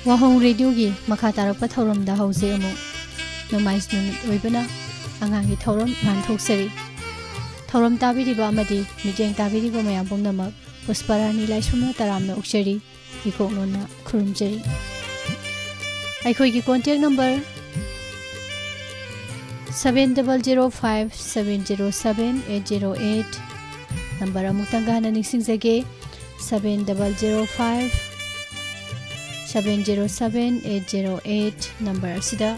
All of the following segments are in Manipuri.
Wahong radio gi makha tarakpa thoram da hause amu nomais numit oibana angangi thoram ngan thoksari thoram tabiri ba amadi mijeng tabiri ba mayam pomnamak pusparani laisuma taramna ukshari ikoknona khurumjari aikhoi gi contact number 7005707808 number amutanga na ningsingjage 7005707808 number asida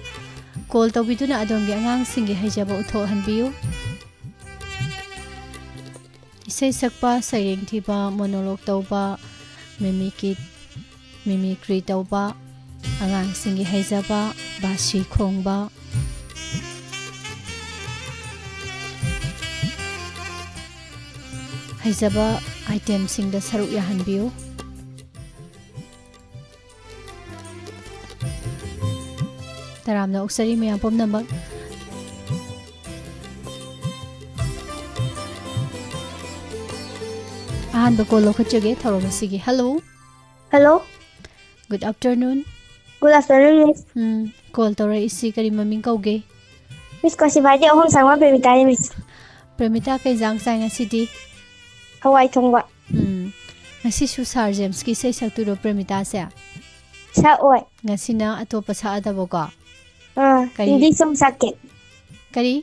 call tawbiduna adongi angang singi haijaba utho hanbiyu isai sakpa sayeng thiba monologue tawba mimicry tawba angang singi haijaba bashi khongba haijaba item singda saruk yahanbiyu taramna uksari mayam pomnamak ahan ba kolo khachage thorom sigi hello good afternoon miss call tawra isi kari maming kauge miss ko si badi ahong sangwa Premita ni miss Premita kay jang sai ngasidi hawai thongba ngasi su sar james ki sei saktu ro Premita se sa oi ngasi na atopa sa adabo ko English song sakit kari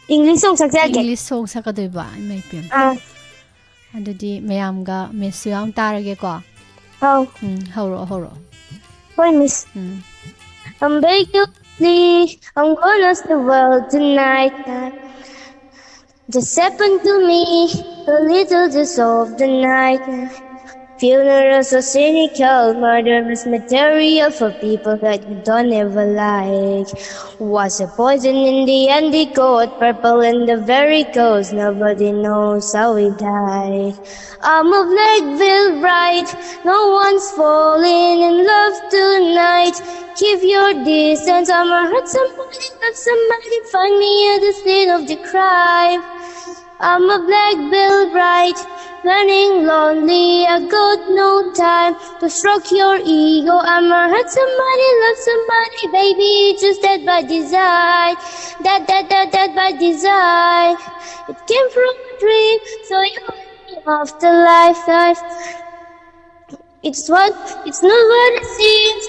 English song sakit English song sakadoi ba mai pem adudi mayam ga mesu am tarage ko horo Boy miss I'm begging please I'm gonna the world tonight just happened to me a little just of the night funerals are cynical, murderous material for people that you don't ever like. Was a poison in the indigo, purple in the very coast. Nobody knows how we died. I'm a black veil bright, no one's falling in love tonight. Keep your distance, I'ma hurt somebody, love somebody, find me at the scene of the crime. I'm a black veil bright, running lonely, I got no time to stroke your ego. I'ma hurt somebody, love somebody, baby, just that by design. That by design. It came from a dream, so you after life. It's not what it seems,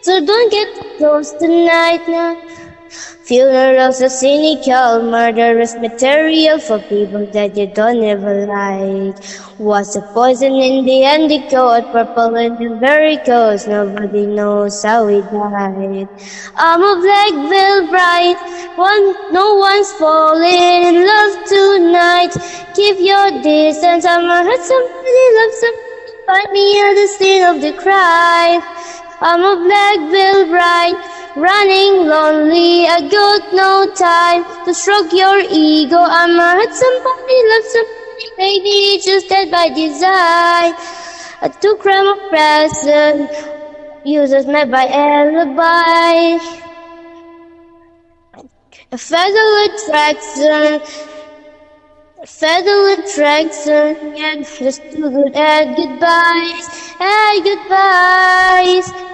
so don't get too close tonight now. Funerals are cynical, murderous material for people that you don't ever like. Was a poison in the indigo, purple in the very coast. Nobody knows how we died. I'm a black veil bright, no one's falling in love tonight. Keep your distance, I'ma hurt somebody, love somebody, find me at the scene of the crime. I'm a black veil bright, running lonely, I got no time to stroke your ego. I'ma hurt somebody, love somebody, baby, just that by design. I took crime of present, users met by alibi. A fatal attraction, yeah, just too good at goodbyes.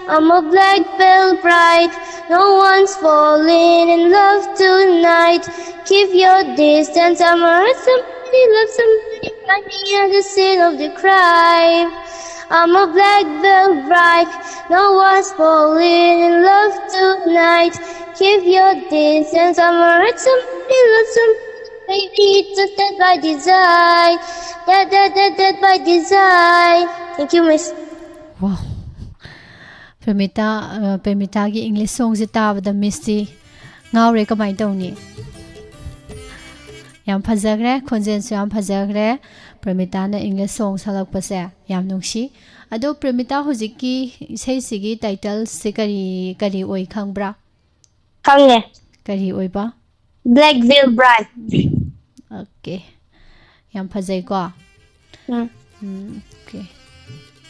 I'm a black veil bright, no one's falling in love tonight. Keep your distance, I'ma hurt somebody, love somebody, find me at the scene of the crime. I'm a black veil bright, no one's falling in love tonight. Keep your distance, I'ma hurt somebody, love somebody, baby, just that by design. That by design. Thank you, miss. Wow. Premita gi English song si tabada misti ngawre kamai tawni yam phajagre khonjen su yam phajagre Premita na English song salakpa se yam nungsi ado Premita hojiki isai sigi title se kari oi khangbra Khangye kari oi ba Black Veil Bride. Okay yam phajai ko okay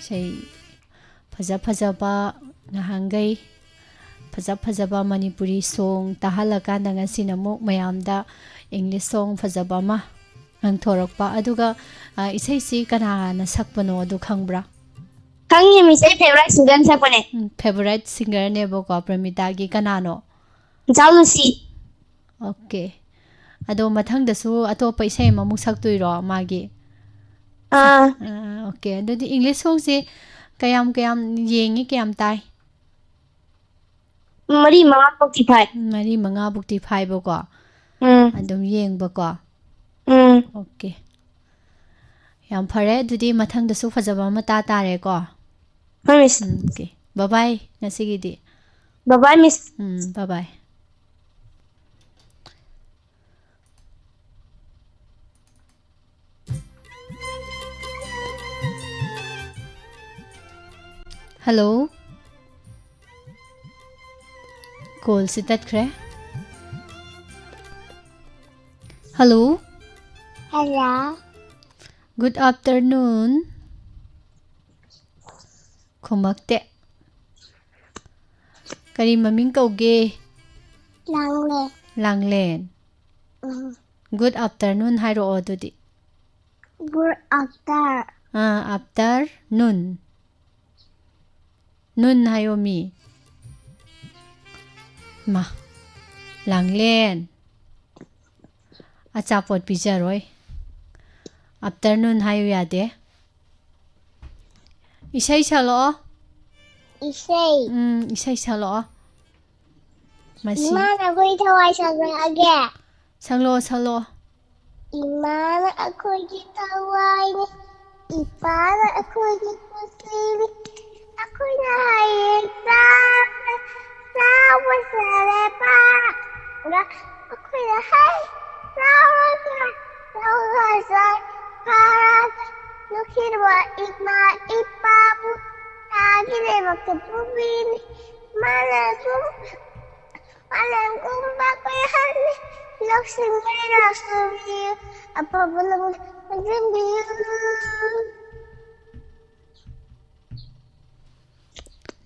say phajaba nahangai phajaba Manipuri song tahalaka nanga sinamuk mayamda English song phajaba ma nang thorakpa aduga isai si kana na sakpano adu khangbra Khang Miss favorite singer sakpane. Favorite singer neboko Pramita gi kanano. Jalusi. Okay. Ado mathangdasu atopa isai mamuk saktuiro magi. Okay. Ado di English song se kayam yengi kayam tai. Mari mga bukti phai. Mari mga bukti phai boko. Adum yeng boko. Okay. Yam phare dudi mathangdasu fajaba mata tare ko. Miss. Okay. Bye bye. Nasigidi. Bye bye Miss. Bye bye. Hello. Call si tatkre. Hello. Hello. Good afternoon. Kumakte. Kari maming kauge. Langlen. Langlen. Good afternoon hairo odudi. Good after. Afternoon. Nun hayo mi. Ma. Langlen. Achapot pijaroy. Afternoon hayo yade. Isay salo. Isay. Isay salo. Masi. Imana ako'y taway sa aga. Salo. Imana ako'y taway ni. Ipana ako'y kusili. Ako'y nahayag sa lepa. Ako'y nahayag sa karat. Nukir mo ipapu. Agile magkapubin. Malam kung bakuyahan. Laksing merah sabi. Apa belum nagsimbiyo.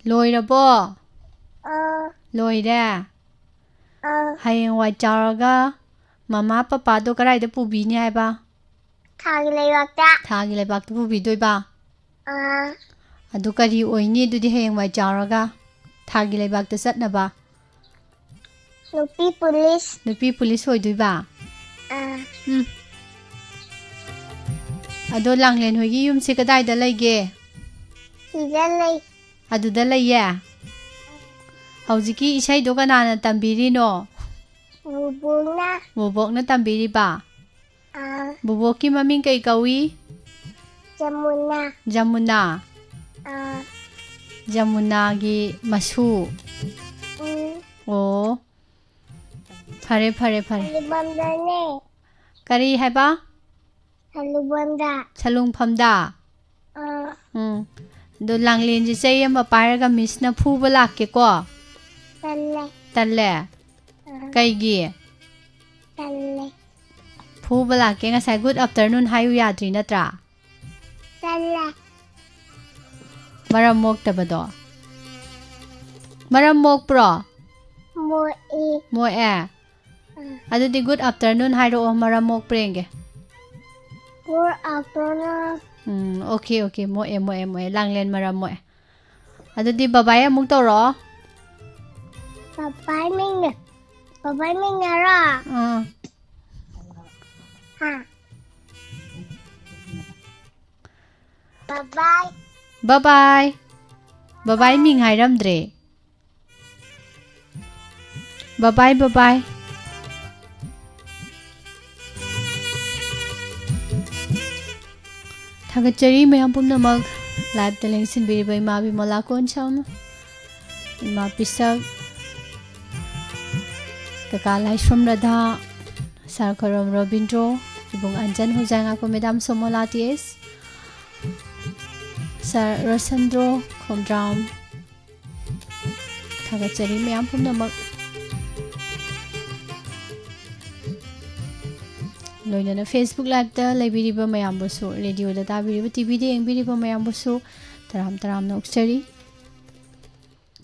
Loirabo. Loire. Hayeng wai charaga. Mama papa do karai da pubi ni hai ba? Thagi leibakta. Thagi leibakta pubi doi ba? Adu kari oini du di hayeng wai charaga. Thagi leibakta sat na ba? Nupi police. Nupi police hoi doi ba? Ado langlen hoi gi yum se kadai da laige? Sida lay. Aduda laiye? Haujiki isai do kanana tambiri no? Bubok na tambiri ba? Buboki maming kay kawi? Jamuna. Jamuna gi masu. Oh. Pare. Halubanda ne. Kari hai ba? Halubanda. Salung phamda. Do langlen ji sai am paraga miss na phu bala ke ko. Talle. Kai gi. Talle. Phu bala ke nga sai good afternoon hayu yadri natra. Talle. Maram mok tabado. Maram mok pro. Mo e. Adu di good afternoon hairo o maram mok prenge. Good afternoon. Okay. Mo e. Langlen maram mo e. Adu di babaya muk to ro. Babay mình ra. Ha. Bye mình hai ram dre. Bye. Thagachari mayam pumnamak live telling sin biri bai ma bi mola kon cham. Ma pisak kakalai shram radha sarkaram robindro ibung anjan hojang ako madam somolaties sar rasandro khomdram thagachari mayam pumnamak loina na Facebook live ta laibiriba mayam bosu radio da tabiriba TV de engbiriba mayam bosu taram na uksari.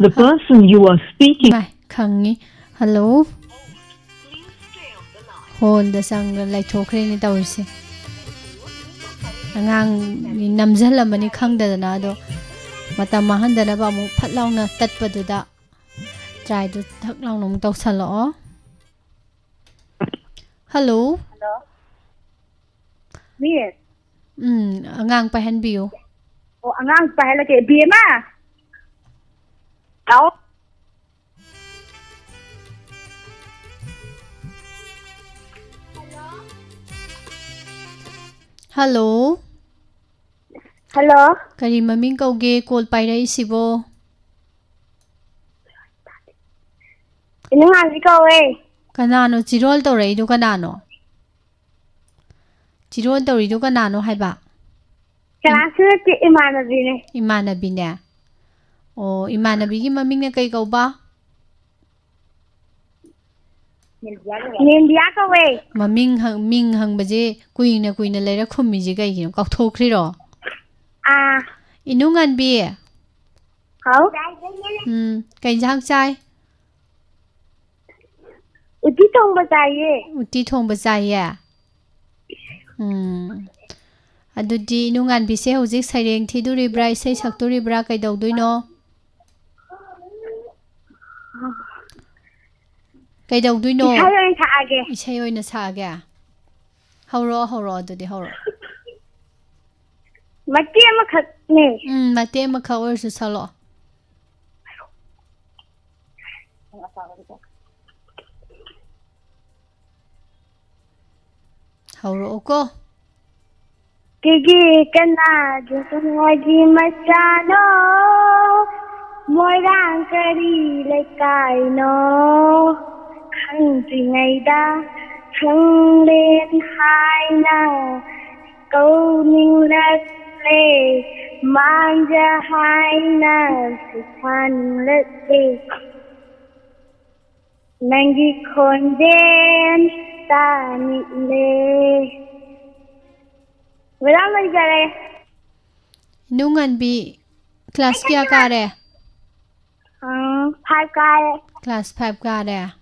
The person you are speaking. Mai khangi. Hello. Hold the sang lai thokre ni tawse. Angang ni namjal amani khangda na do Matam mahandana ba mu phatlaw na tatpaduda try du thak law nong tawsalo hello Hello Miss angang pahan biyo O angang pahala ke bima Tao hello Hello kari maming kauge call pairai sibo Inang ang ikaw kanano jirol tawrai du kanano jirol tawri du kanano haiba Kanasu ti imanabi ne imanabi ne o imanabi gi maming na kai kauba Nindiya ka maming hang baje kuina leira khummi ji kai gi kaukthokri ro inungan bi How kai jang chai Uti thongba chaiye uti thongba chaiye adudi inungan bi se hojik saireng thiduri bra isai saktori bra kai daudoi no kai daudoi no isai oina saage hawro adudi hawro Mati amakhat ne mate makha orsu salo hawro ko Kigi kana jusungagi machano Moirang kari lekai no Khang ngai da khang lên hai na câu ninh lắc lê mang ra hai na sự than lắc lê nàng đi khôn đen ta nhị lê Wala man jare. Nungan bi class kya kare? 5 kare. Class 5 kare.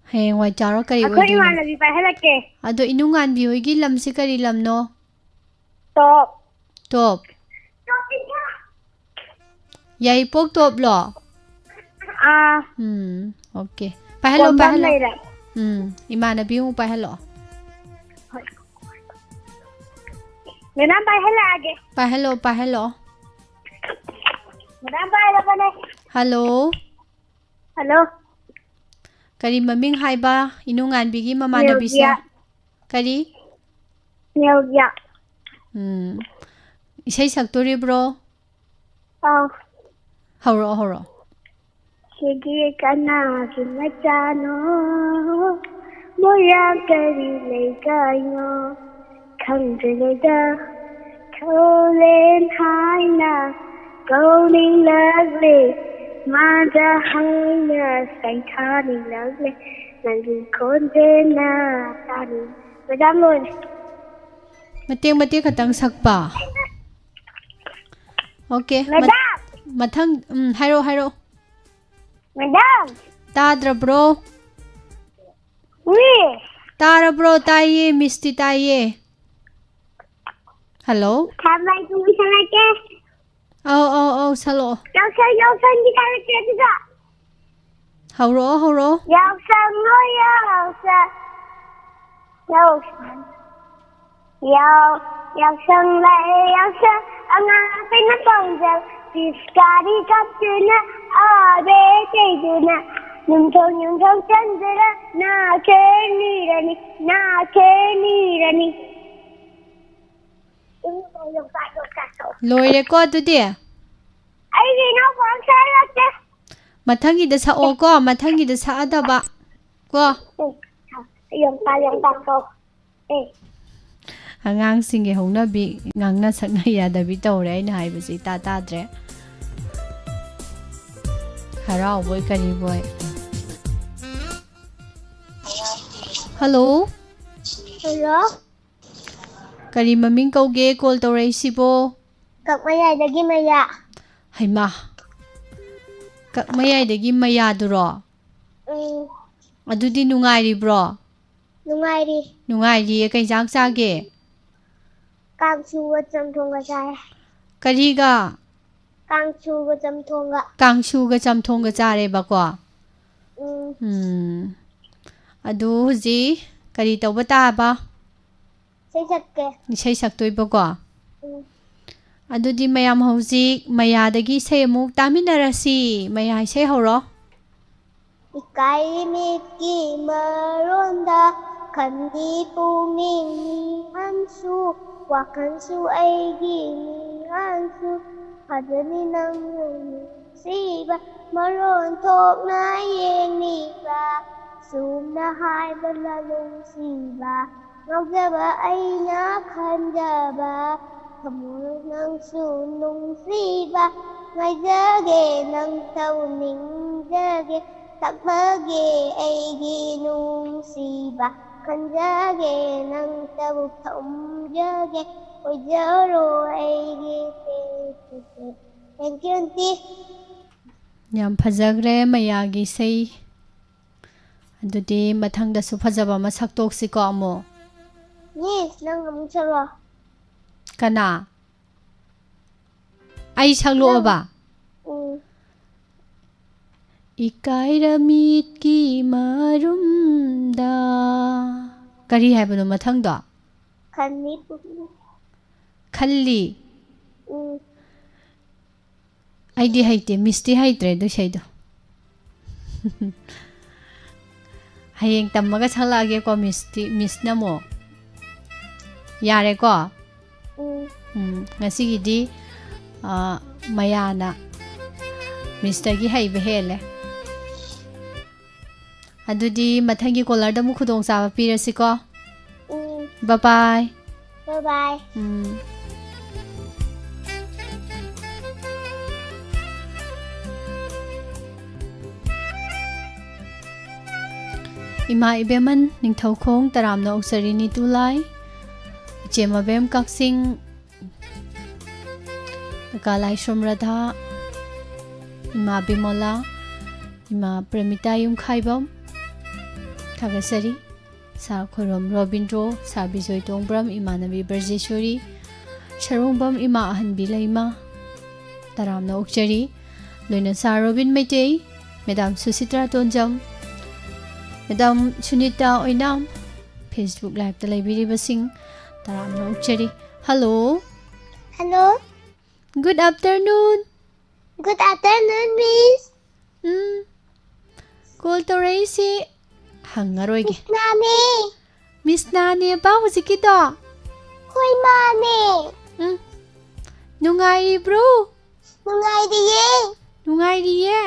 Heng wai charo kari Ako imana bi pa halake. Ado inungan bi hoigi lam si kari lam no? Top. Yai pok top lo? Okay. Pahalo. Imana bi mo pahalo. Madam age. Pahalo. Madam pane. Hello. Kari maming haiba inungan bigi mama na bisa. Kari? Nyogya. Isai saktori bro? Hawro. Sige kana kinachano. Moya kari legayo. Khang da câu lên hai na câu ninh lắc lê mà ra hai na xanh tha ninh lắc lê nàng đi khôn tên na ta đi Madam luôn Mati katang sakpa. Okay. Madam Mathang hairo. Madam Tadra bro. Tara bro taye misti taye. Hello. Tham lai tung đi sang ke. Salo. Yau san đi sang ke juga. Hawro. Yau san anga pena pangja diskari kaptuna abe teiduna nhung thong chandra na ke nirani Loire ko adudi. Ai di no pang sai Mathangi da sa o ko mathangi da sa adaba. Ko. Yung ta ko. Angang singe hongna bi ngangna sakna yada bi tawre aina haibasi ta dre. Harao boy kari boy. Hello. Kari maming kauge call tawre sibo. Kak mayay maya. Haima. Kak mayay maya duro. Adudi nungairi bro. Nungairi kay jang sage. Kang suwa cham thong ga sai. ꯀꯔꯤꯒ ꯀꯥꯡꯁꯨꯒ ꯆꯝꯊꯣꯡꯒ ꯀꯥꯡꯁꯨꯒ ꯆꯝꯊꯣꯡꯒ ꯆꯥꯔꯦꯕꯀꯣ ꯎꯝ ꯑꯗꯨ ꯍꯧꯖꯤꯛ ꯀꯔꯤ ꯇꯧꯕ ꯇꯥꯕ ꯏꯁꯩ ꯁꯛꯀꯦ ꯏꯁꯩ ꯁꯛꯇꯣꯏꯕꯀꯣ ꯎꯝ ꯑꯗꯨꯗꯤ ꯃꯌꯥꯝ ꯍꯧꯖꯤꯛ ꯃꯌꯥꯗꯒꯤ ꯏꯁꯩ ꯑꯃꯨꯛ ꯇꯥꯃꯤꯟꯅꯔꯁꯤ ꯃꯌꯥ ꯏꯁꯩ ꯍꯧꯔꯣ ꯏꯀꯥꯏꯔꯤꯃꯤꯠꯀꯤ ꯃꯔꯣꯟꯗ ꯈꯟꯅꯤ ꯄꯨꯛꯅꯤꯡ ꯃꯤꯍꯥꯟꯁꯨ ꯋꯥꯈꯜꯁꯨ ꯑꯩꯒꯤ ꯃꯤꯍꯥꯟꯁꯨ ꯐꯖꯅꯤ ꯅꯪꯅ ꯅꯨꯡꯁꯤꯕ ꯃꯔꯣꯟ ꯊꯣꯛꯅ ꯌꯦꯡꯂꯤꯕ ꯆꯨꯝꯅ ꯍꯥꯏꯕꯗ ꯅꯨꯡꯁꯤꯕ ꯉꯥꯎꯖꯕ ꯑꯩꯅ ꯈꯟꯖꯕ ꯊꯃꯣꯏ ꯅꯪꯁꯨ ꯅꯨꯡꯁꯤꯕ ꯉꯥꯏꯖꯒꯦ ꯅꯪꯇꯕꯨ ꯅꯤꯡꯖꯒꯦ ꯇꯛꯃꯒꯦ ꯑꯩꯒꯤ ꯅꯨꯡꯁꯤꯕ ꯈꯟꯖꯒꯦ ꯅꯪꯇꯕꯨ ꯊꯝꯖꯒꯦ ꯑꯣꯏꯖꯔꯣ ꯑꯩꯒꯤ ꯇꯦꯛꯁꯦ ꯊꯦꯡꯛ ꯌꯨ ꯑꯟꯇꯤ ꯌꯥꯝ ꯐꯖꯈ꯭ꯔꯦ ꯃꯌꯥꯒꯤ ꯏꯁꯩ ꯑꯗꯨꯗꯤ ꯃꯊꯪꯗꯁꯨ ꯐꯖꯕ ꯑꯃ ꯁꯛꯇꯣꯛꯁꯤꯀꯣ ꯑꯃꯨꯛ ꯃꯤꯁ ꯅꯪ ꯑꯃꯨꯛ ꯁꯛꯂꯛꯑꯣ ꯀꯅꯥ ꯑꯩ ꯁꯛꯂꯛꯑꯣꯕ ꯏꯀꯥꯏꯔꯃꯤꯠꯀꯤ ꯃꯔꯨꯝꯗ ꯀꯔꯤ ꯍꯥꯏꯕꯅꯣ ꯃꯊꯪꯗꯣ ꯈꯟꯅꯤ ꯄꯨꯛꯅꯤꯡ ꯈꯜꯂꯤ ꯑꯩꯗꯤ ꯍꯩꯇꯦ ꯃꯤꯁꯇꯤ ꯍꯩꯇ꯭ꯔꯦ ꯑꯗꯨ ꯏꯁꯩꯗꯣ ꯍꯌꯦꯡ ꯇꯝꯃꯒ ꯁꯛꯂꯛꯑꯒꯦꯀꯣ ꯃꯤꯁꯅ ꯑꯃꯨꯛ ꯌꯥꯔꯦꯀꯣ ꯉꯁꯤꯒꯤꯗꯤ ꯃꯌꯥꯅ ꯃꯤꯁꯇꯒꯤ ꯍꯩꯕ ꯍꯦꯜꯂꯦ ꯑꯗꯨꯗꯤ ꯃꯊꯪꯒꯤ ꯀꯣꯂꯔꯗ ꯑꯃꯨꯛ ꯈꯨꯗꯣꯡꯆꯥꯕ ꯄꯤꯔꯁꯤꯀꯣ ꯕꯥꯏ ꯕꯥꯏ ꯏꯃꯥ ꯏꯕꯦꯝꯃꯟ ꯅꯤꯡꯊꯧꯈꯣꯡ ꯇꯔꯥꯝꯅ ꯑꯣꯛꯆꯔꯤ ꯅꯤꯇꯨꯂꯥꯏ ꯏꯆꯦꯃꯕꯦꯝ ꯀꯛꯆꯤꯡ ꯀꯀꯥ ꯂꯥꯏꯁ꯭ꯔꯝ ꯔꯥꯙꯥ ꯏꯃꯥ ꯕꯤꯃꯣꯂꯥ ꯏꯃꯥ ꯄ꯭ꯔꯦꯃꯤꯇꯥ ꯌꯨꯝꯈꯥꯏꯕꯝ ꯊꯥꯒꯠꯆꯔꯤ ꯁꯥ ꯈꯣꯏꯔꯣꯝ ꯔꯣꯕꯤꯟꯗ꯭ꯔꯣ ꯁꯥ ꯕꯤꯖꯣꯏ ꯇꯣꯡꯕ꯭ꯔꯝ ꯏꯃꯥꯟꯅꯕꯤ ꯕ꯭ꯔꯖꯦꯁꯣꯔꯤ ꯁꯔꯣꯡꯕꯝ ꯏꯃꯥ ꯑꯍꯟꯕꯤ ꯂꯩꯃ ꯇꯔꯥꯝꯅ ꯑꯣꯛꯆꯔꯤ ꯂꯣꯏꯅ ꯁꯥ Robin Meitei madam Suchitra Tonjam madam Sunita Oinam Facebook ꯂꯥꯏꯚꯇ ꯂꯩꯕꯤꯔꯤꯕꯁꯤꯡ ꯇꯔꯥꯝꯅ ꯑꯣꯛꯆꯔꯤ hello hello good afternoon good afternoon miss call ꯇꯧꯔꯛꯏꯁꯤ ꯍꯪꯉꯔꯣꯏꯒꯦ ꯅꯥꯅꯦ ꯃꯤꯁ ꯅꯥꯅꯦꯕ ꯍꯧꯖꯤꯛꯀꯤꯗꯣ ꯍꯣꯏ ꯃꯥꯅꯦ ꯅꯨꯡꯉꯥꯏꯔꯤꯕ꯭ꯔꯣ ꯅꯨꯡꯉꯥꯏꯔꯤꯌꯦ ꯅꯨꯡꯉꯥꯏꯔꯤꯌꯦ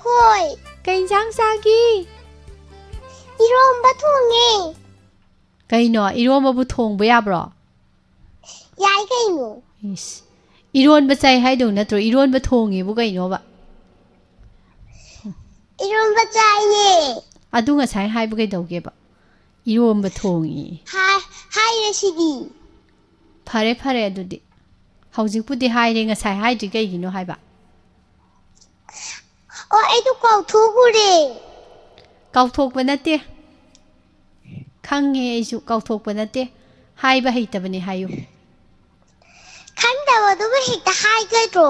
ꯍꯣꯏ ꯀꯩ ꯏꯟꯁꯥꯡ ꯆꯥꯒꯤ ꯏꯔꯣꯝꯕ ꯊꯣꯡꯉꯦ ꯀꯩꯅꯣ ꯏꯔꯣꯝꯕꯕꯨ ꯊꯣꯡꯕ ꯌꯥꯕ꯭ꯔꯣ ꯌꯥꯏ ꯀꯩꯅꯣ ꯏꯁ ꯏꯔꯣꯟꯕ ꯆꯥꯏ ꯍꯥꯏꯗꯧ ꯅꯠꯇ꯭ꯔꯣ ꯏꯔꯣꯟꯕ ꯊꯣꯡꯉꯦꯕꯨ ꯀꯩꯅꯣꯕ ꯏꯔꯣꯝꯕ ꯆꯥꯏꯌꯦ ꯑꯗꯨ ꯉꯁꯥꯏ ꯍꯥꯏꯕ ꯀꯩꯗꯧꯒꯦꯕ ꯏꯔꯣꯝꯕ ꯊꯣꯡꯉꯤ ꯍꯥꯏꯔꯁꯤꯗꯤ ꯐꯔꯦ ꯐꯔꯦ ꯑꯗꯨꯗꯤ ꯍꯧꯖꯤꯛꯄꯨꯗꯤ ꯍꯥꯏꯔꯦ ꯉꯁꯥꯏ ꯍꯥꯏꯗ꯭ꯔꯤ ꯀꯩꯒꯤꯅꯣ ꯍꯥꯏꯕ ꯑꯣ ꯑꯩꯗꯣ ꯀꯥꯎꯊꯣꯛꯎꯔꯦ ꯀꯥꯎꯊꯣꯛꯄ ꯅꯠꯇꯦ ꯈꯪꯉꯦ ꯑꯩꯁꯨ ꯀꯥꯎꯊꯣꯛꯄ ꯅꯠꯇꯦ ꯍꯥꯏꯕ ꯍꯩꯇꯕꯅꯦ ꯍꯥꯏꯌꯨ ꯈꯪꯗꯕꯗꯨꯕꯨ ꯍꯦꯛꯇ ꯍꯥꯏꯒꯗ꯭ꯔꯣ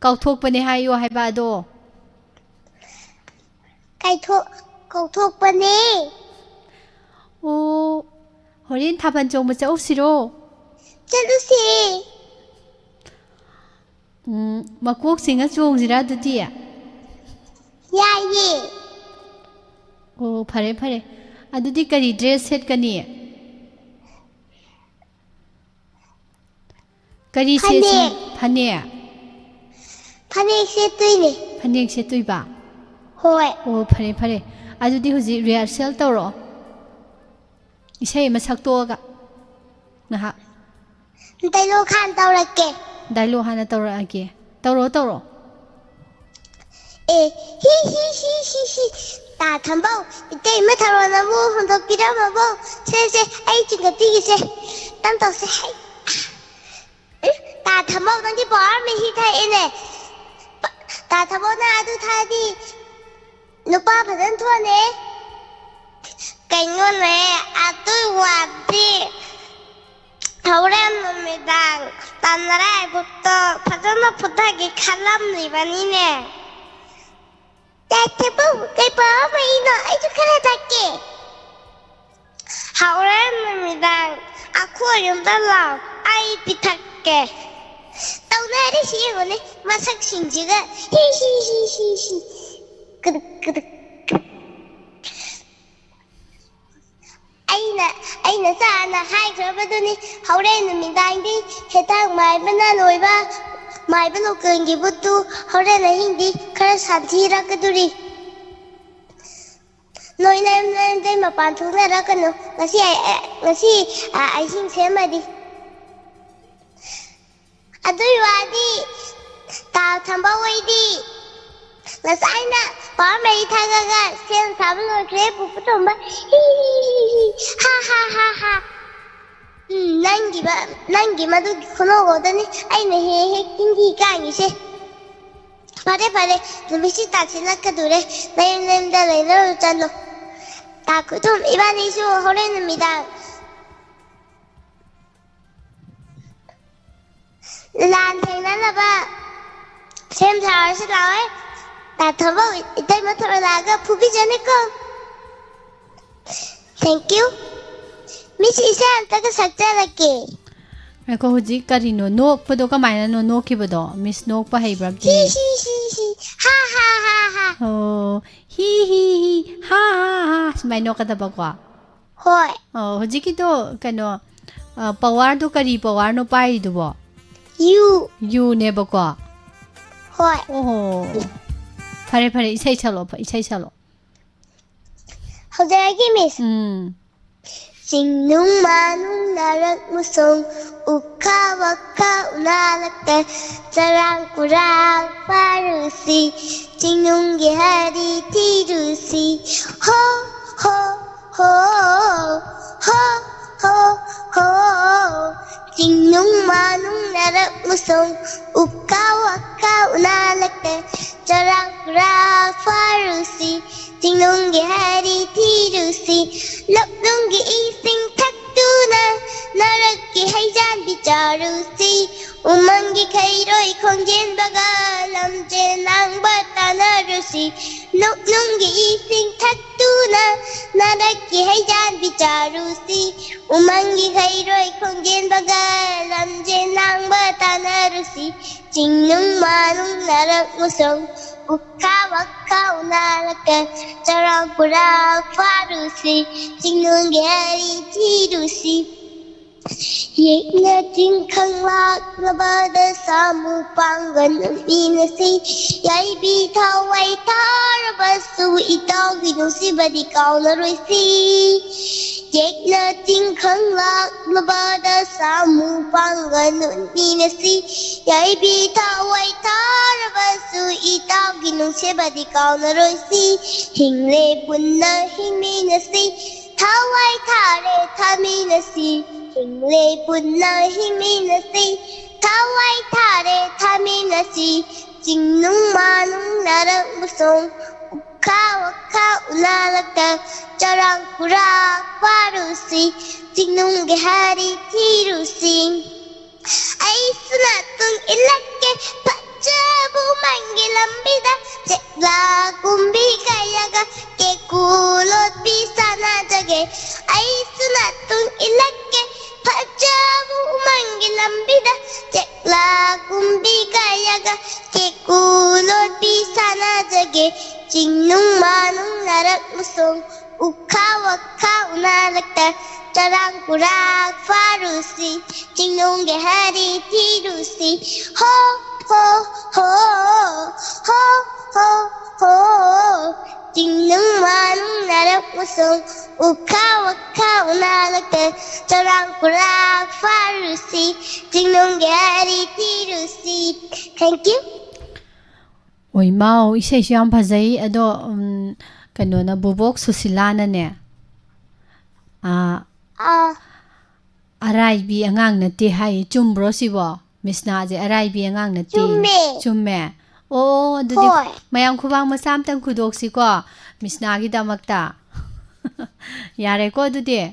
ꯀꯥꯎꯊꯣꯛꯄꯅꯦ ꯍꯥꯏꯌꯣ ꯍꯥꯏꯕ ꯑꯗꯣ ꯀꯧꯊꯣꯛꯄꯅꯦ ꯑꯣ ꯍꯣꯔꯦꯟ ꯊꯥꯕꯜ ꯆꯣꯡꯕ ꯆꯠꯎꯁꯤꯔꯣ ꯆꯠꯂꯨꯁꯦ ꯃꯀꯣꯛ ꯆꯤꯡꯉ ꯆꯣꯡꯁꯤꯔꯥ ꯑꯗꯨꯗꯤ ꯌꯥꯏꯌꯦ ꯑꯣ ꯐꯔꯦ ꯐꯔꯦ ꯑꯗꯨꯗꯤ ꯀꯔꯤ ꯗ꯭ꯔꯦꯁ ꯁꯦꯠꯀꯅꯤ ꯀꯔꯤ ꯁꯦꯠꯁꯤ ꯐꯅꯦꯛ ꯐꯅꯦꯛ ꯁꯦꯠꯇꯣꯏꯅꯦ ꯐꯅꯦꯛ ꯁꯦꯠꯇꯣꯏꯕ ꯍꯣꯏ ꯑꯣ ꯐꯔꯦ ꯐꯔꯦ ꯑꯗꯨꯗꯤ ꯍꯧꯖꯤꯛ ꯔꯤꯍꯔꯁꯦꯜ ꯇꯧꯔꯛꯑꯣ ꯏꯁꯩ ꯑꯃ ꯁꯛꯇꯣꯛꯑꯒ ꯉꯥꯏꯍꯥꯛ ꯗꯥꯏꯂꯣꯛ ꯍꯥꯟꯅ ꯇꯧꯔꯛꯀꯦ ꯗꯥꯏꯂꯣꯛ ꯍꯥꯟꯅ ꯇꯧꯔꯛꯑꯒꯦ ꯇꯧꯔꯛꯑꯣ ꯍꯤ ꯍꯤ ꯍꯤ ꯍꯤ ꯍꯤ ꯇꯥ ꯊꯝꯕꯧ ꯏꯇꯩꯃ ꯊꯔꯣꯅꯕꯨ ꯍꯨꯟꯗꯣꯛꯄꯤꯔꯝꯃꯕꯧ ꯁꯦ ꯑꯩ ꯆꯤꯡꯈꯠꯄꯤꯒꯦꯁꯦ ꯇꯝ ꯇꯧꯁꯦ ꯇꯥ ꯊꯝꯕꯧ ꯅꯪꯗꯤ ꯄꯋꯥꯔ ꯃꯍꯤ ꯊꯛꯑꯦꯅꯦ ꯇꯥ ꯊꯝꯕꯧ ꯅꯪ ꯑꯗꯨ ꯊꯛꯑꯗꯤ ꯅꯨꯄꯥ ꯐꯖꯅ ꯊꯣꯛꯑꯅꯤ ꯀꯩꯅꯣꯅꯦ ꯑꯗꯨꯏ ꯋꯥꯗꯤ ꯊꯧꯔꯥꯝ ꯅꯨꯃꯤꯠ 감사합니다. 딴 나라의 것도 파전어 부탁이 칼럼리반이네. 대체부 cái bớ mày nó ấy cho cái là kì. 하오랜입니다. 아쿠아리움 달라 아이 비탁게. 떠나리 시원해 마삭 신지가 히히히히히. 그득. Aina sana hai grabaduni haoren입니다. hindi hetang mai bana noiba mai bano kengi butu haorena hindi khara santhira kaduri noi nem dei mapan thunara kanu ngasi ai sing semadi adui wadi ta thamba waidi ngasaina ba mai thagaga sen sablo kre puputomba ha nangi madu kono godani aina he kingi kangi pare lumisi tachina kadure nem da leilo chalo ta kutum ibani shu horen입니다. lan thengna ba sem thar se lawe ta thabo itai ma thora laga phubi jane ko thank you Miss Isan taga sakta lake Ko huji karino no pado ka maina no ki bado Miss no pa hay brab hi ha oh hi ha mai no ka ba kwa hoi oh huji ki to kano power do kari power no pai do bo you ne ba kwa hoi oh pare isai chalo hojagi miss Singnung manung narak musong uka waka unalakta sarang kurang parusi Singnung gihari tirusi ho Singnung manung narak musong uka waka unalakta sarang kurang parusi Singnung gihari tirusi Loknung gi ising taktuna Naraki haijan bicharusi Umangi kairoi kongjen baga Lamje nang batanarusi Loknung gi ising taktuna Naraki haijan bicharusi Umangi kairoi kongjen baga Lamje nang batanarusi Jingnung manung narak musong Uka waka unalaka Sarang kurang farusi Jingnung gari tirusi Yekna jingkang lak Labada samu panggan Minasi Yai bitau wai tarabasu Itau ginung si badi kau naruisi Yekna jingkang lak Labada samu panggan Minasi Yai bitau wai tarabasu Itau ginung si badi kau naruisi Hingle punna himinasi Tawai tare taminasi Hingle punna himinasi Tawai tare taminasi Jingnung manung narak musong Uka waka unalaka Jarang kurak parusi Jingnung gehari tirusi Ay sunatong ilake Pajabu manggilambida Cekla kumbi kayaga Kekulot bisa najage Ay sunatong ilake Pajabu manggilambida Cekla kumbi kayaga Kekulot bisa najage Jingnung manung narak musong Uka waka unalakta Jarang kurak farusi Jingnung gehari tirusi Ho Jingnung manung narak musong Uka waka unalakta Jarang kurak farusi Jingnung gehari tirusi Thank you Oi mau isai siyang phajai ado kano na bubok susilana ne arai bi angang na te hai chumbro sibo misna je arai bi angang na te chumme o dudi mayam khubang masam tang khudok si ko misna gi damakta yare ko dudi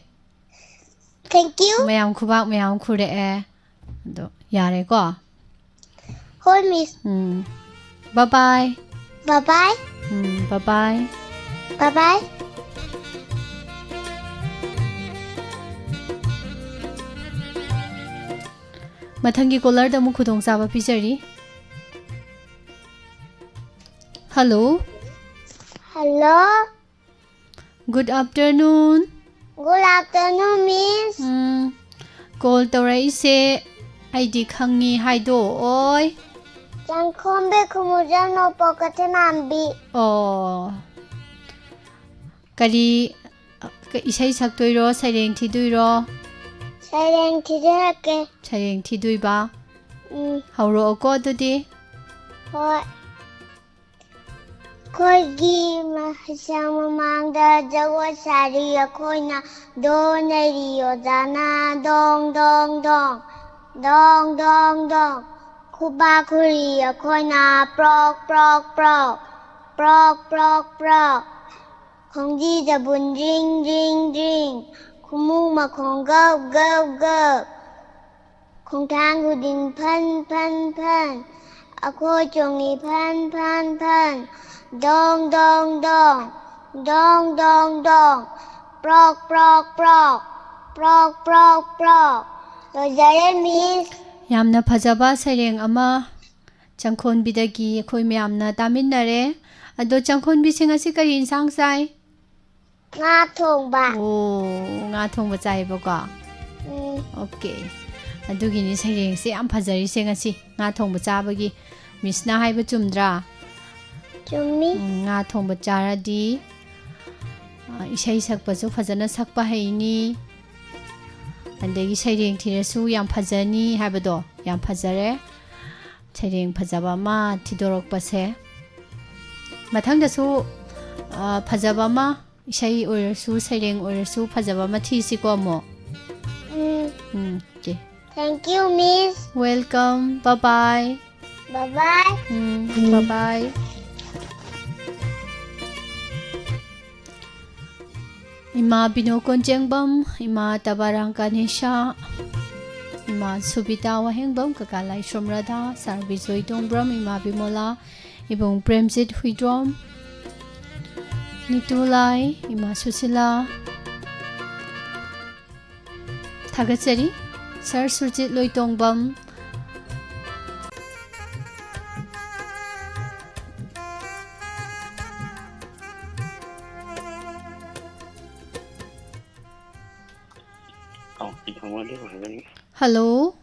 Thank you mayam khubak mayam khure ꯌꯥꯔꯦꯀꯣ ꯍꯣꯏ ꯃꯤꯁ bye bye bye bye bye bye bye bye ꯃꯊꯪꯒꯤ ꯀꯣꯂꯔꯗ ꯑꯃꯨꯛ ꯈꯨꯗꯣꯡꯆꯥꯕ ꯄꯤꯖꯔꯤ hello hello good afternoon good afternoon miss call ꯇꯧꯔꯛꯏꯁꯦ ꯑꯩꯗꯤ ꯈꯪꯉꯤ ꯍꯥꯏꯗꯣꯛꯑꯣꯏ ꯆꯪꯈꯣꯝꯕꯤ ꯈꯨꯃꯨꯖꯟ ꯄꯣꯀꯊꯦ ꯃꯥꯟꯕꯤ ꯀꯔꯤ ꯏꯁꯩ ꯁꯛꯇꯣꯏꯔꯣ ꯁꯩꯔꯦꯡ ꯊꯤꯗꯣꯏꯔോ ꯁꯩꯔꯦꯡ ꯊꯤꯖꯔꯛꯀꯦ ꯁꯩꯔꯦꯡ ꯊꯤꯗꯣꯏꯕ ꯍꯧꯔꯛꯑꯣꯀꯣ ꯑꯗꯨꯗꯤ ꯍꯣꯏ ꯑꯩꯈꯣꯏꯒꯤ ꯃꯍꯩꯁꯪ ꯃꯃꯥꯡꯗ ꯖꯒꯣꯏ ꯁꯥꯔꯤ ꯑꯩꯈꯣꯏꯅ ꯗꯣꯟ ꯂꯩꯔꯤ ꯑꯣꯖꯥꯅ ꯗꯣꯡ ꯗꯣꯡ ꯗꯣꯡ ꯗꯣꯡ ꯗꯣꯡ ꯗꯣꯡ ꯈꯨꯕꯥꯛ ꯈꯨꯔꯤ ꯑꯩꯈꯣꯏꯅ ꯄ꯭ꯔꯣꯛ ꯄ꯭ꯔꯣꯛ ꯄ꯭ꯔꯣꯛ ꯄ꯭ꯔꯣꯛ ꯄ꯭ꯔꯣꯛ ꯄ꯭ꯔꯣꯛ ꯈꯣꯡꯖꯤꯗ ꯕꯨꯟ ꯔꯤꯡ ꯔꯤꯡ ꯔꯤꯡ ꯈꯨꯃꯨꯛ ꯃꯈꯣꯡ ꯒꯞ ꯒꯞ ꯒꯞ ꯈꯣꯡꯊꯥꯡ ꯈꯨꯗꯤꯡ ꯐꯟ ꯐꯟ ꯐꯟ ꯑꯩꯈꯣꯏ ꯆꯣꯡꯉꯤ ꯐꯟ ꯐꯟ ꯐꯟ ꯗꯣꯡ ꯗꯣꯡ ꯗꯣꯡ ꯗꯣꯡ ꯗꯣꯡ ꯗꯣꯡ ꯄ꯭ꯔꯣꯛ ꯄ꯭ꯔꯣꯛ ꯄ꯭ꯔꯣꯛ ꯄ꯭ꯔꯣꯛ ꯄ꯭ꯔꯣꯛ ꯄ꯭ꯔꯣꯛ ꯂꯣꯏꯖꯔꯦ ꯃꯤꯁ ꯌꯥꯝꯅ ꯐꯖꯕ ꯁꯩꯔꯦꯡ ꯑꯃ ꯆꯪꯈꯣꯟꯕꯤꯗꯒꯤ ꯑꯩꯈꯣꯏ ꯃꯌꯥꯝꯅ ꯇꯥꯃꯤꯟꯅꯔꯦ ꯑꯗꯣ ꯆꯪꯈꯣꯟꯕꯤꯁꯤꯡ ꯑꯁꯤ ꯀꯔꯤ ꯏꯟꯁꯥꯡ ꯆꯥꯏ ꯉꯥ ꯊꯣꯡꯕ ꯉꯥ ꯊꯣꯡꯕ ꯆꯥꯏꯕꯀꯣ ꯑꯣꯀꯦ ꯑꯗꯨꯒꯤꯅꯤ ꯁꯩꯔꯦꯡꯁꯦ ꯌꯥꯝ ꯐꯖꯔꯤꯁꯦ ꯉꯁꯤ ꯉꯥ ꯊꯣꯡꯕ ꯆꯥꯕꯒꯤ ꯃꯤꯁꯅ ꯍꯥꯏꯕ ꯆꯨꯝꯗ꯭ꯔꯥ ꯆꯨꯝꯃꯤ ꯉꯥ ꯊꯣꯡꯕ ꯆꯥꯔꯗꯤ ꯏꯁꯩ ꯁꯛꯄꯁꯨ ꯐꯖꯅ ꯁꯛꯄ ꯍꯩꯅꯤ ꯑꯗꯒꯤ ꯁꯩꯔꯦꯡ ꯊꯤꯔꯁꯨ ꯌꯥꯝ ꯐꯖꯅꯤ ꯍꯥꯏꯕꯗꯣ ꯌꯥꯝ ꯐꯖꯔꯦ ꯁꯩꯔꯦꯡ ꯐꯖꯕ ꯑꯃ ꯊꯤꯗꯣꯔꯛꯄꯁꯦ ꯃꯊꯪꯗꯁꯨ ꯐꯖꯕ ꯑꯃ ꯏꯁꯩ ꯑꯣꯏꯔꯁꯨ ꯁꯩꯔꯦꯡ ꯑꯣꯏꯔꯁꯨ ꯐꯖꯕ ꯑꯃ ꯊꯤꯁꯤꯀꯣ ꯑꯃꯨꯛ okay thank you miss welcome bye bye bye bye bye bye Ima Bino Konjengbam Ima Tabarang Kanisha Ima Subita Wahengbam Kakalai Shomrada Sarbizoi Dongbram Ima Bimola Ibong Premjit Huidrom Nitulai Ima Susila Thagatsari Sar Surjit Loitongbam Hello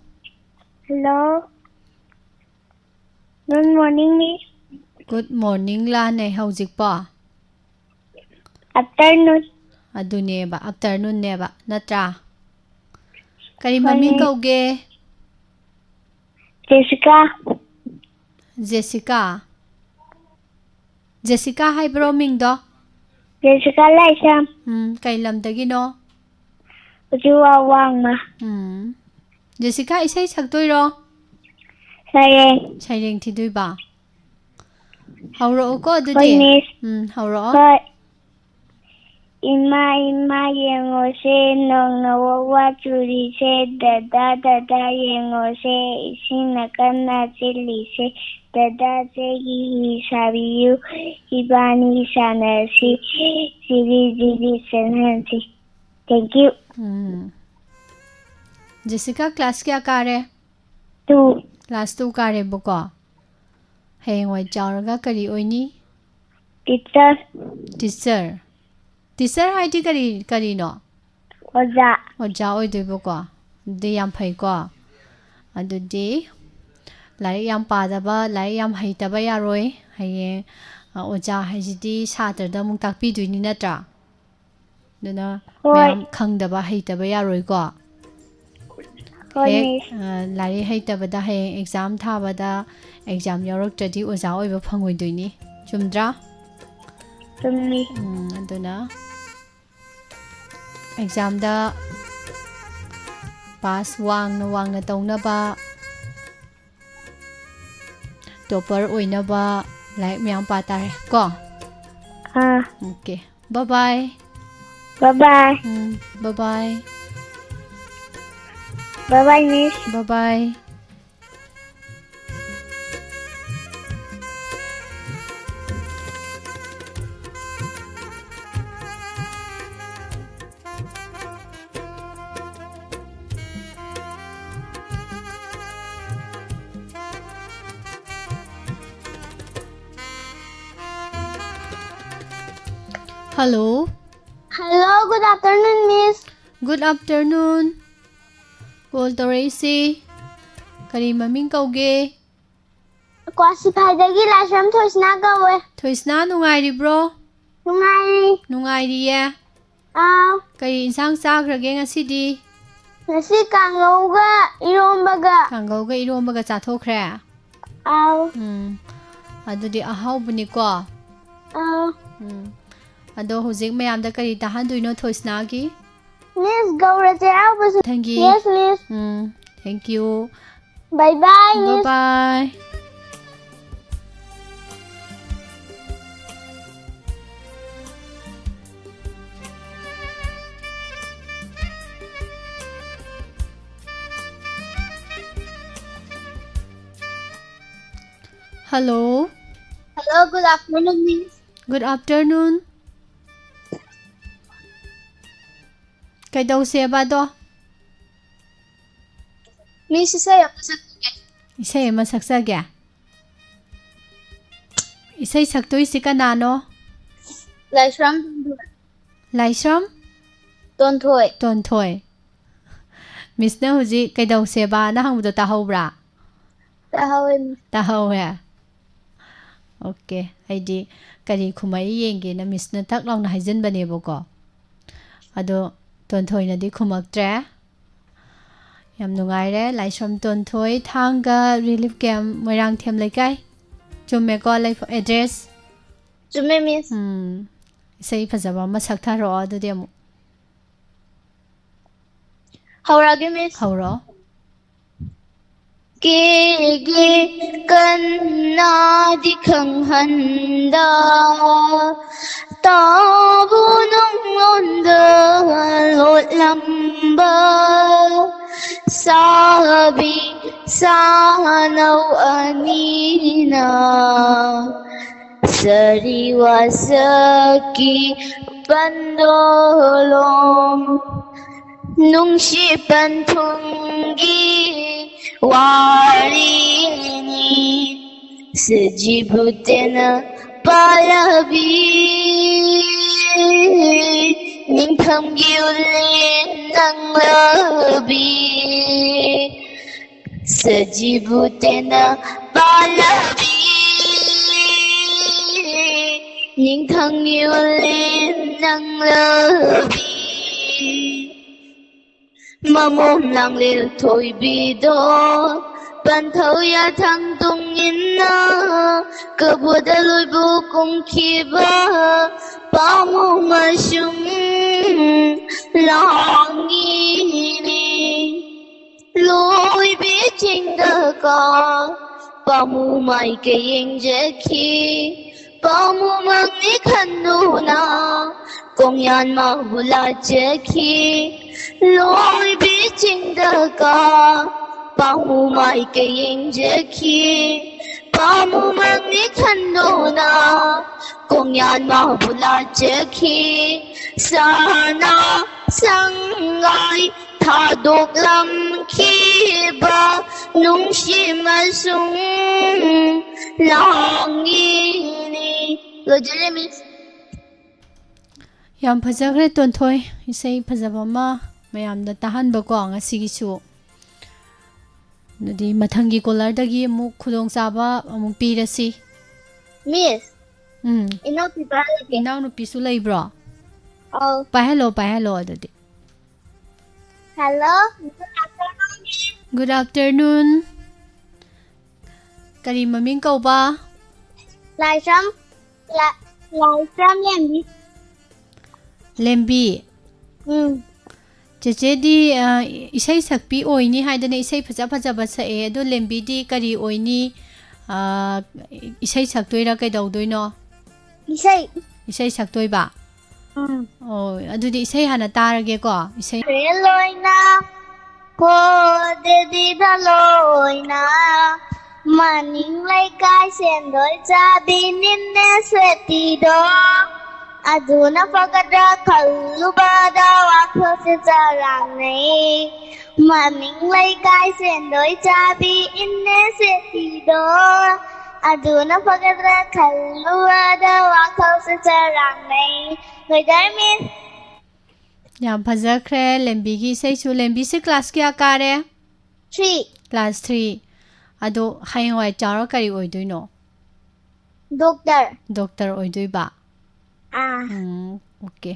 hello good morning miss Good morning la nei hojik pa afternoon aduneba afternoon neba natra Kari maming kauge Jessica Jessica Jessica haibro mingdo Jessica Laisam kai lamdagi no Ujua Wangma Jessica isai saktoiro Saireng thidui ba Hauro ko adudi hauro Hoi Ima ima yengo se nong na wawa churi se dada dada yengo se isina kana chili se dada se hi sabiyu ibani sanasi siri siri sanasi thank you Jessica class kya kare 2 class 2 kare boko Hayeng wai chawraga kari oini teacher Teacher haidi kari no Oja oidoiboko de yam phai ko adudi lai yam padaba lai yam haitaba yaroi haye oja haijidi satrada mung takpi duini natra duna mayam khangdaba haitaba yaroi ko lai haitabada haye exam thabada exam yaroktadi oja oiba phangoidoini chumdra chummi aduna exam da pass wangna taunaba topper oinaba like myam patare ko okay bye bye bye bye bye bye bye bye miss bye bye Hello. Hello, good afternoon, Miss. Good afternoon. Call tawrisi. Kari maming kauge? Classifiedagi Lashram Thoisna gawe. Thoisna nungairibro? Nungairi. Nungairiye? Kari insang chagrage ngasidi? Ngasi kangauga irombaga. Kangauga irombaga chathokre? Adudi ahawbuni ko? Ado hujik mayamda kari tahanduino thoisnagi? Miss Gaura Cherabasu. Thank you. Yes, Miss. Thank you. Bye-bye, Miss. Bye-bye. Hello. Hello, good afternoon, Miss. Good afternoon. Kaidaw siya ba do? Miss, isay ako sa tuke. Isay masaksagya. Isay saktoy si kanano? Lashram Laishram? Tonthoy. Tonthoy. Miss na huji kaidaw siya ba? Nahangbudo tahawbra? Tahawe, Miss. Tahawe. Okay. Aidi kari kumai yenge na miss na taklaw na haizen ba nebo ko? Ado Tonthoy na di kumaktre. Yam nungaire Laishram Tonthoy thanga relief camp moirang them laikai. Chumme ko life address. Chumme, Miss. Isay fazaba masak tharo adu demo. Haurage, Miss. Hauro. Ke kanna dikhang handa tabu nong onda lot lamba sabi sanaw anina sariwasaki bandolong nung shipan thunggi warini sejibutena palabi ningtham gyulin nang labi sejibutena palabi ningtham gyulin nang labi Mamom lang lil thôi bido Ban thâu ya thang tung inna Kabua da lôi bu kung kiba Pa mo ma shum Long ini Lôi bi ching da ka Pa mu mai ke ying je ki Pa mu mang ni khan nu na Kong yan ma hula je ki lối bi chinh đơ ca bao mù mai kê yên dễ khi bao mù mang ní khăn nô na cùng nhàn mà bù la dễ khi sa na sang ai thả đột lâm khi ba nung shi mà sung lòng nghi ni rồi dễ mi Yam phajagre Tonthoy isay phajaba ma mayamda tahanba ko ngasigisu nadi mathangi collar dagi amuk khudong chaba amuk pirasi Miss ino pipa lagi inaw no pisu leibro oh pa hello adudi hello good afternoon kari maming kau ba Lashram lembi Cheche di isay sakpi oini haidana isay phajaba sae ado lembi di kari oini isay saktoira kay dawdoino isay saktoy ba oh ado di isay hana tarage ko isay loina ko de di da loina maning lai kai sen doi cha binin ne sweti do aduna pagada kalubada wakho se jarang nei maning lai kai sen doi cha binin ne sweti do ꯑꯗꯨꯅ ꯐꯒꯗ꯭ꯔꯥ ꯈꯜꯂꯨꯕꯗ ꯋꯥꯈꯜꯁꯦ ꯆꯔꯥꯡꯅꯩ ꯋꯦꯗꯔ ꯃꯤꯁ ꯌꯥꯝ ꯐꯖꯈ꯭ꯔꯦ ꯂꯦꯝꯕꯤꯒꯤ ꯏꯁꯩꯁꯨ ꯂꯦꯝꯕꯤꯁꯦ ꯀ꯭ꯂꯥꯁ ꯀꯌꯥ ꯀꯥꯔꯦ 3 ꯀ꯭ꯂꯥꯁ 3 ꯑꯗꯣ ꯍꯌꯦꯡꯋꯥꯏ ꯆꯥꯎꯔ ꯀꯔꯤ ꯑꯣꯏꯗꯣꯏꯅꯣ ꯗꯣꯛꯇꯔ ꯑꯣꯏꯗꯣꯏꯕ ꯑꯣꯀꯦ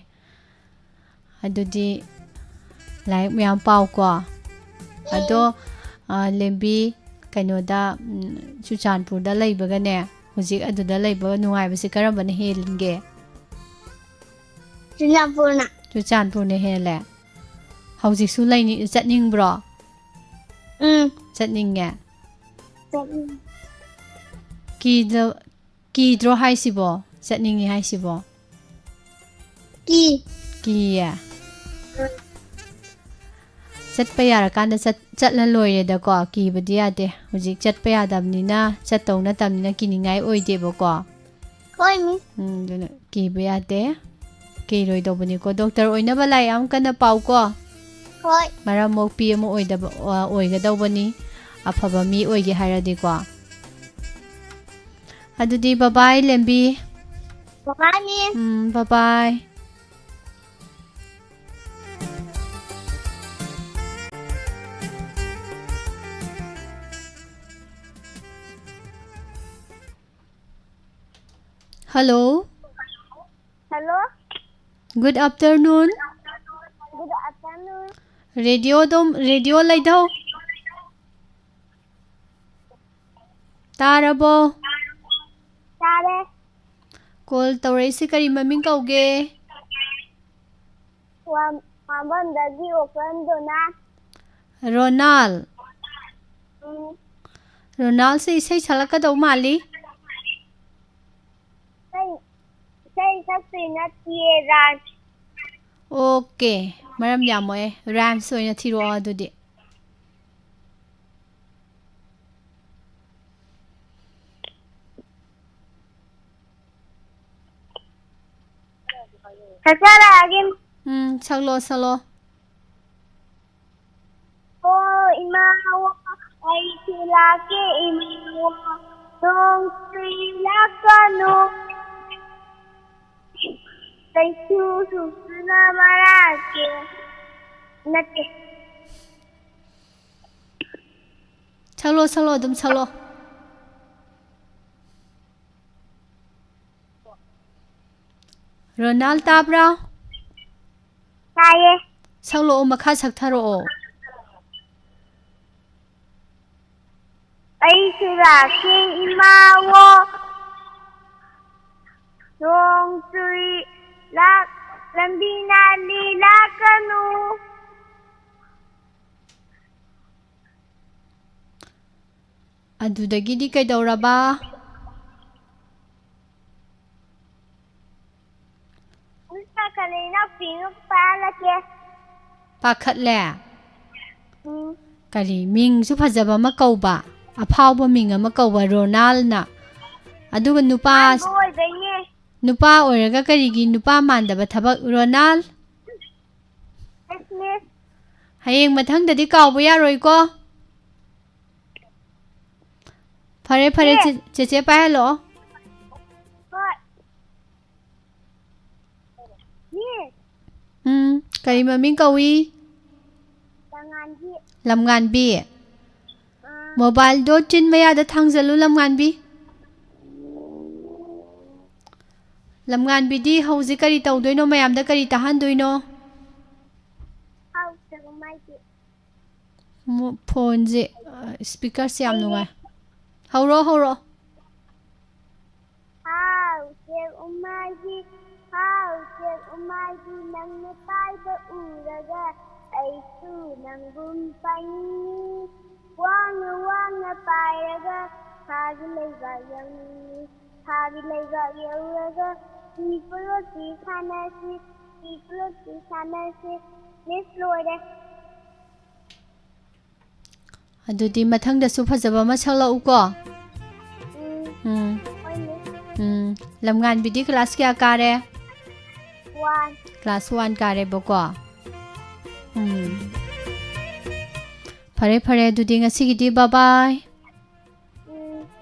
ꯑꯗꯨꯗꯤ ꯂꯥꯏꯔꯤꯛ ꯃꯌꯥꯝ ꯄꯥꯎꯀꯣ ꯑꯗꯣ ꯂꯦꯝꯕꯤ ꯀꯩꯅꯣꯗ ꯆꯨꯔꯆꯥꯟꯄꯨꯔꯗ ꯂꯩꯕꯒꯅꯦ ꯍꯧꯖꯤꯛ ꯑꯗꯨꯗ ꯂꯩꯕ ꯅꯨꯡꯉꯥꯏꯕꯁꯤ ꯀꯔꯝꯕꯅ ꯍꯦꯟꯒꯦ ꯆꯨꯔꯆꯥꯟꯄꯨꯔꯅ ꯍꯦꯜꯂꯦ ꯍꯧꯖꯤꯛꯁꯨ ꯆꯠꯅꯤꯡꯕ꯭ꯔꯣ ꯆꯠꯅꯤꯡꯉꯦ ꯀꯤꯗ꯭ꯔꯣ ꯍꯥꯏꯁꯤꯕꯣ ꯆꯠꯅꯤꯡꯉꯤ ꯍꯥꯏꯁꯤꯕꯣ ꯀꯤꯌꯦ ꯆꯠꯄ ꯌꯥꯔꯀꯥꯟꯗ ꯆꯠꯂ ꯂꯣꯏꯔꯦꯗꯀꯣ ꯀꯤꯕꯗꯤ ꯌꯥꯗꯦ ꯍꯧꯖꯤꯛ ꯆꯠꯄ ꯌꯥꯗꯕꯅꯤꯅ ꯆꯠꯇꯧ ꯅꯠꯇꯕꯅꯤ나 ꯀꯤꯅꯤꯡꯉꯥꯏ ꯑꯣꯏꯗꯦꯕꯀꯣ ꯍꯣꯏ ꯃꯤꯁ ꯑꯗꯨꯅ ꯀꯤꯕ ꯌꯥꯗꯦ ꯀꯤꯔꯣꯏꯗꯧꯕꯅꯤꯀꯣ ꯗꯣꯛꯇꯔ ꯑꯣꯏꯅꯕ ꯂꯥꯏꯔꯤꯛ ꯌꯥꯝ ꯀꯟꯅ ꯄꯥꯎꯀꯣ ꯍꯣꯏ ꯃꯔꯝ ꯃꯣꯛꯄꯤ ꯑꯃ ꯑꯣꯏꯒꯗꯧꯕꯅꯤ ꯑꯐꯕ ꯃꯤ ꯑꯣꯏꯒꯦ ꯍꯥꯏꯔꯗꯤꯀꯣ ꯑꯗꯨꯗꯤ ꯕꯕꯥꯏ ꯂꯦꯝꯕꯤ ꯕꯕꯥꯏ ꯃꯤꯁ ꯕꯕꯥꯏ Hello. Hello. Good afternoon. Good afternoon. Radio laidau. Tarabo. Tare. Call tawraisi kari maming kauge. Mambandagi open Donald. Ronald. Ronald se isai salakadaw mali. Okay, maram yamoy rhymes oina thiro adudi Sakara again. Salo. Oh, imawa ay silake imawa dong silakano. Thank you, Susana Marake. Nate. Salo dum salo. Ronald tabra? Taye. Salo o makha saktharo o. Ay silake imawa dong silakano. Lambina lilakano. Adudagidi kaidauraba? Usta kanina pinuk palake. Pakhatle. Kari ming su phajaba ma kauba. Aphawba ming ama kauba Ronald na. Aduga nupa oiraga karigi nupa mandaba thabak Ronald. Yes, miss. Hayeng mathangdadi kauba yaroiko. Fare che pahalo. What? Yes. Kari maming kawi? Lamnganbi. Mobile do chin mayada thangzalu lamnganbi. Lamnganbi di hauzi kari tawdoino mayamda kari tahandoino. Phone je speaker se yam nungai. Hauro. How nang nataiba uraga ay su nang gumpay wanga pairaga hagi layga yauraga ipuloti sanasi miss loire adudi mathangdasu phajaba ma saklauko lamnganbi di class kya kare 1 class 1 kare boko Fare adudi ngasigidi bye bye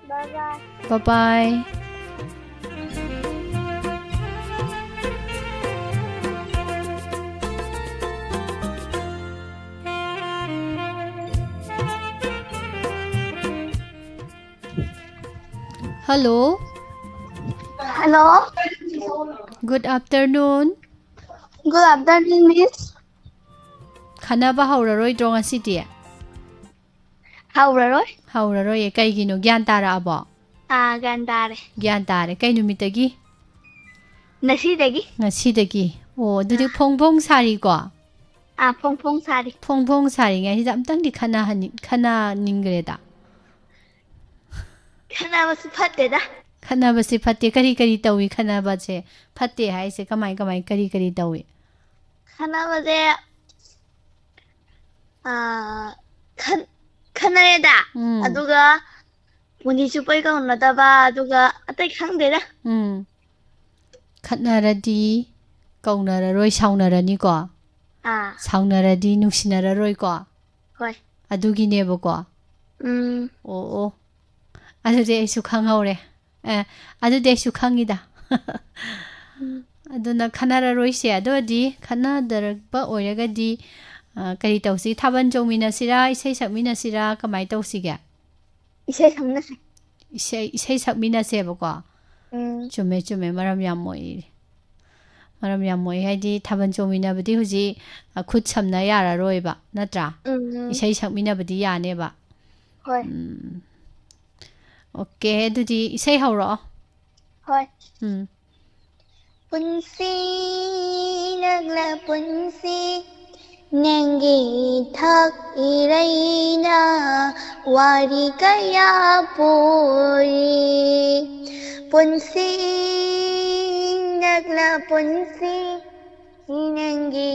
bye Bye bye. Hello. Hello. Good afternoon. Good afternoon, Miss. Khanaba hauraroi dro ngasidi. Hauraroi? Hauraroi kaigino gyan tarabo. Gandare. Gyan tare kai numitagi. Nasidagi. Oh, dudi phongbong sari ko. Phong sari. Phongbong sari ngai hi amtang di khana ningreda. Khana basu phatte da. Khana basi phatte kari tawi khana ba che phatte hai se kamai kari tawi. Khana baje khanareda. Aduga muni chupai ka unada ba aduga atai khangdeda. Khatnaradi kaunararoi saunarani ko. Saunaradi nuksinararoi ko. Hoi. Aduginebo ko. Oh. Adude aisu khanghaure. Adude aisu khangida. Aduna khanararoi se adodi khanadarba oiragadi kari tausi thaban jongmina sira isai sakmina sira kamai tausige. Isai samna se. Isai sakmina se bako. Chume maram yamoi haidi thaban jongmina badi huji khut samna yararoi ba natra. Isai sakmina badi yane ba. Hoi. Okay, adudi isai hauro. Hoi. Punsi nagla punsi nangi thak iraina wari kaya puri. Punsi nagla punsi nangi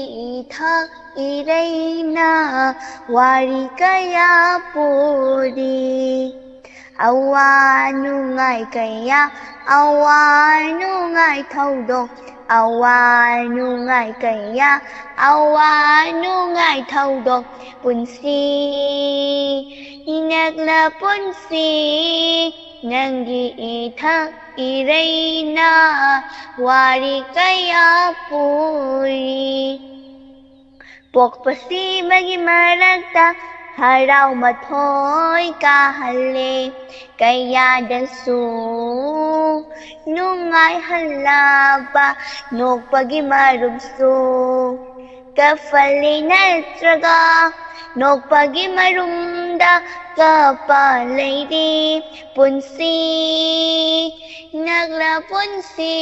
thak iraina wari kaya puri. Awa nungai kaya, awa nungai thaudong, awa nungai kaya, awa nungai thaudong. Punsi inagla punsi nangi ithak iraina wari kaya puri. Pokpasi magi maragta harau mathoi kahale kaya dasu nungai halaba nokpagi marumsu kafali natraga nokpagi marumda kapalaidi punsi nagla punsi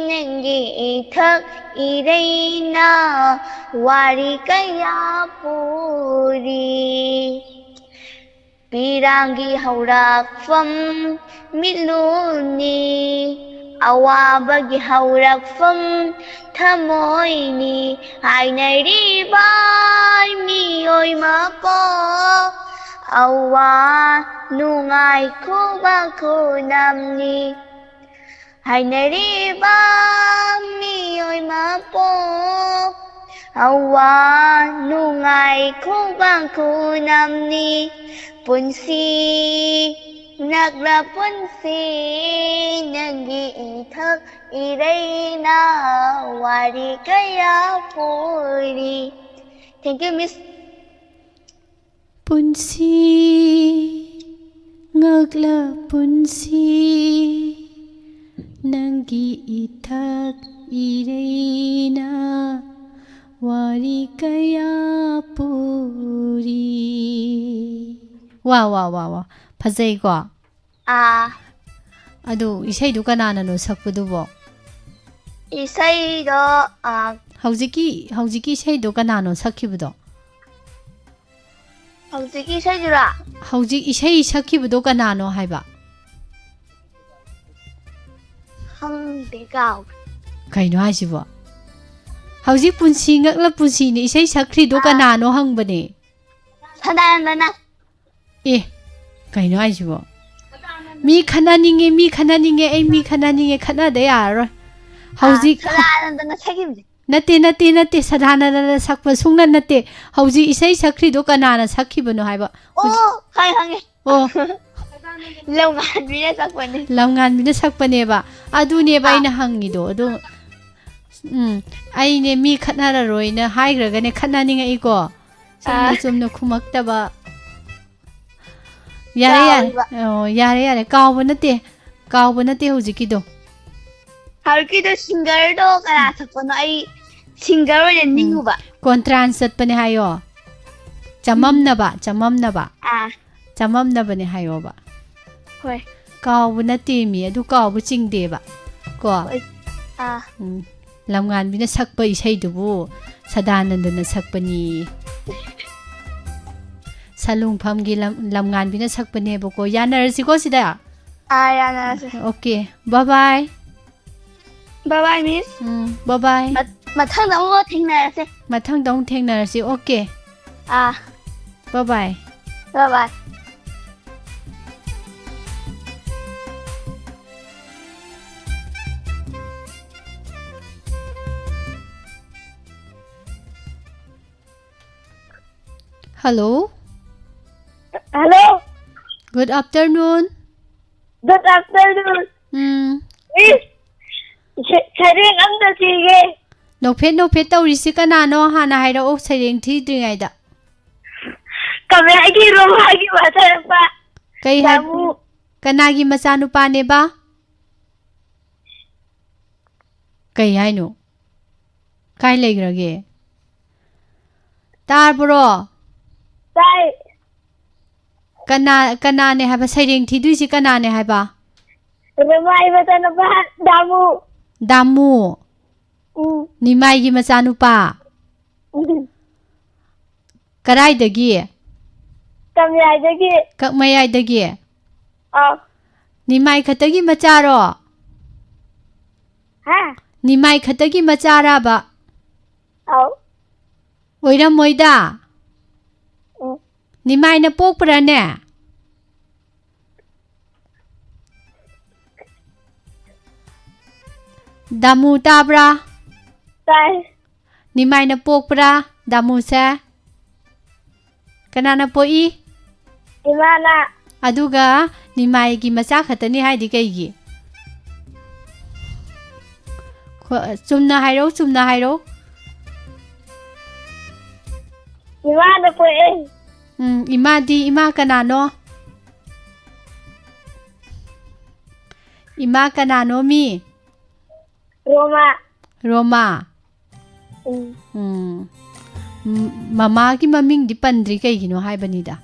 nangi ithak iraina wari kaya puri. Pirangi haurakfam miluni awabagi haurakfam thamoini hainariba miyoy mapo awa nungai kuba kunamni hainariba miyoy mapo awa nungai kuba kunamni punsi nagla punsi nangi ithak iraina wari kaya puri. Thank you, Miss. Punsi ngagla punsi nangi ithak iraina wari kaya puri. Wow. Phazai ko. Adu isai du kanana no sakpudu bo. Isai do Haujiki isai du kanano sakhibudo. Haujiki isai dura. Haujik isai sakhibudo kanano haiba. Hangde gao. Kaino haisibo. Haujik punsi ngakla punsi ni isai sakhido kanano hangbane. Sadanana. Kaino haisibo. Mi khananinge ai mi khananinge khana de yaro. Haujik sadanana sakimje. Nate sadhanana sakpa sungna nate hauji isai sakri do kanana sakhibano haiba kai hange Lâu ngàn vì nó sắc bane. lamngan mina sakpaneba aduneba aina hangido adu aine mi khatnara roina haigragane khatnaninga iko sumna khumaktaba yare kawba nate hujikido Harkido singer do kara sakpano ai singer oye ninguba. contrans satpane hayo chamamnaba chamamnabane hayoba Hoi. kawba nate mi adu kawba chingdeba ko lamngan bina sakpa isai dubu sadanandana sakpani salung phamgi lamngan bina sakpane boko yanarasi ko sida Yanarasi. Okay, bye bye. Bye bye miss. Bye bye. Mathang da mo thengnarase. Mathang dong thengnarasi. Okay. Bye bye. Bye bye. Hello. Hello. Good afternoon. Good afternoon. Miss. Saring amda sige. No phet tawrisi kanano hana hairo saring thi dringaida. Kami agi romagi matarpa. Kai ha kanagi machanupa ne ba? Kai haino. Kai legrage. Tarbro. Tai. Kana ne haba saring thi duisi kana ne haba? Romai matanapa Damu. Nimai gi machanupa. Karaidagi? Kakmayaidagi? Nimai khatagi macharo? Nimai khatagi machara ba? Oiramoida? Nimai na pokpra ne? Damu tabra? Tai. Nimai na pokpra? Damu se? Kanana poi? Imana. Aduga nimai gi macha khatani haidi kaigi? Chumna hairo. Imana poi. Ima kanano? Ima kanano mi? Roma. Mama ki maming di pandri kaigino haibanida.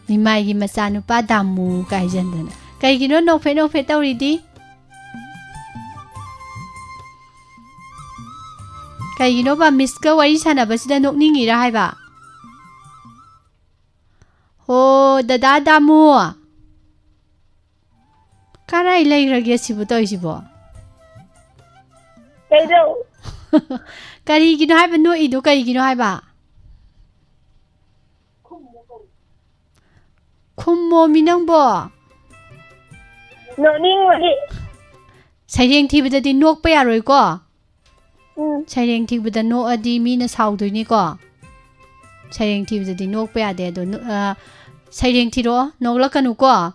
Nimai gi machanupa damu kaijandana. Kaigino no fe tawridi? Kaigino ba miska wari sanabasida nokningira haiba? Ho dada damu. Karai legrage sibu toisibo. Kaido. Karigino haiba no ido karigino haiba? Khummo minangbo. Nokning wadi. Saireng thibadadi nokpa yaroi ko? Saireng thibada noadi mina saudoi ko? Saireng thibadadi nokpa yade ado saireng thiro noglakanu ko?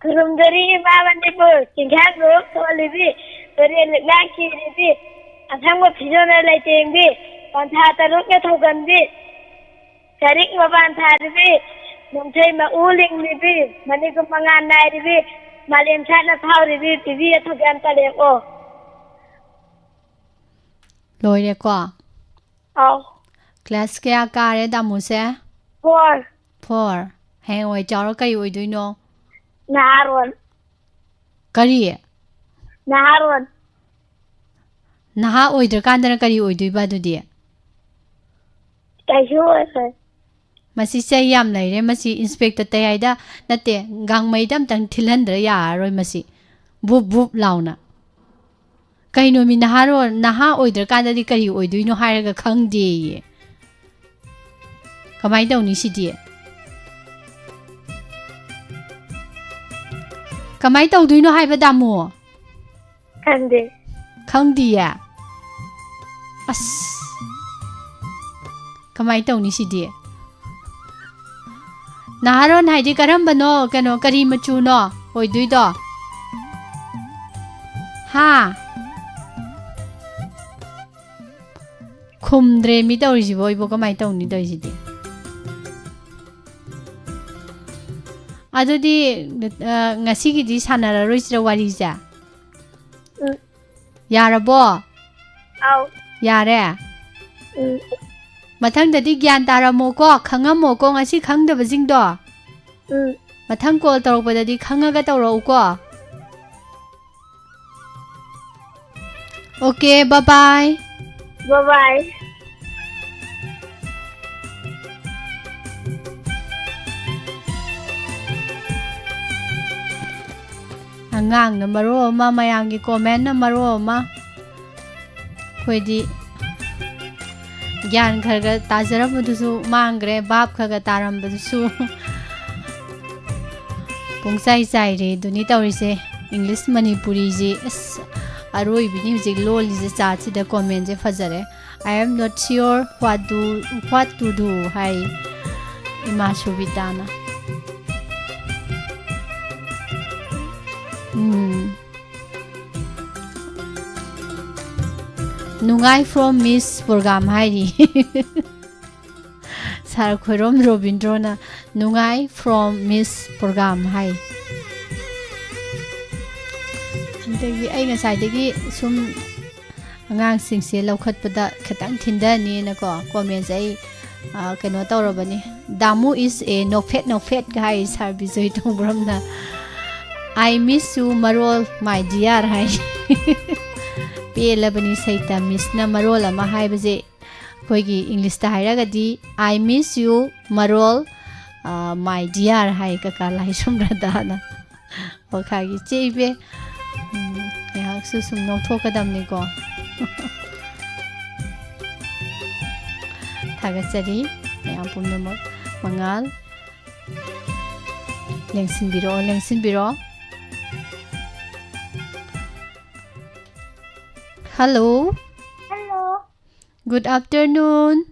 Kurumdari Manipur, Kinghak Road, Solibi, Very Laki, Asanga Pizona Lighting, Pantata Ruka Togandi, Sarik Mabantari, Mumtema Uling Libi, Manikumangan Naibi, Malim China Power Ribi, Pivia Toganta Levo. Loire ko? Class kaya kare damuse? 4. Hang away jaro kayo do no? Naharon. Kari? Naharon. Naha oidra kandana kari oidui ba dudi? Kaishu oisai. Masi say yam laire masi inspector tayaida nate gang maidam tang thilandra ya roi masi bup launa. Kaino mi naha oidra kandadi kari oidui no hairaga khangde ye. Kamai dauni sidi? Kamai tawduino haiba damu? Khangdi ya? As. Kamai tawni sidi? Naharon haidi karambano kano kari machuno oiduido. Ha. Khumdre mi tawrisibo ibo kamai tawni doisidi. Adudi ngasigidi sanararoisira warija. Yarabo. Au. Yare. Mathangdadi gyan taramoko khangamoko ngasi khangdabasingdo. Mathang call tawrokpadadi khangaga tawrauko. Okay, bye bye. Bye bye. Angang na maro ma mayamgi comment na maro ma. Khoidi gyan kharga tajarabdusu mangre bab khaga tarambdusu. Pungsai sai re duni tawrise English Manipuri ji aroi bini hujik lol ji cha chi da comment je fajare. I am not sure what to do. Hai ima shubidana. Nungai from Miss program hairi. Sar khorom Robindrona Nungai from Miss program hai. Andagi ai ngasai dagi sum angang singse laukhatpada khatang thindani na ko comments ai kano tawrabani. Damu is a no fat guy sar bizoi tongramna. I miss you marol my dear hai. Pelabani saita miss na marol ama haibaje koigi English ta hairagadi I miss you marol my dear hai kaka lai sumradana okagi cheibe ya su sum no thokadamni ko thagachari ya pumna mangal lengsinbiro. Hello. Hello. Good afternoon.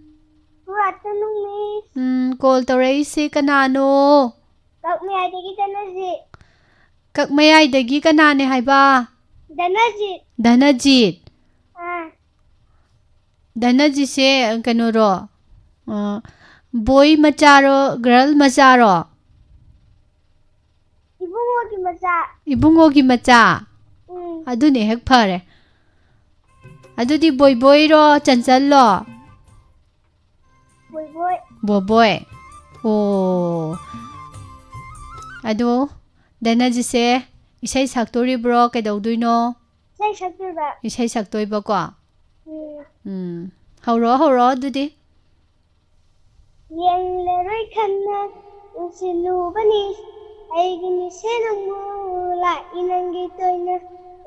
Good afternoon, Miss. Call tawraise kanano? Kakmayadagi kanane haiba? Danajit. Danajit. Danajit se kanoro. Boy macharo, girl macharo. Ibungogi macha. Adune hek phare. Adudi boy ro chanchal lo. Boy. Oh. Ado Danaji se isai saktori bro kaidawduino. Isai saktoi ba ko. Hauro adudi. Yenleroi khanna usilubani aigini senamu la inangi toina.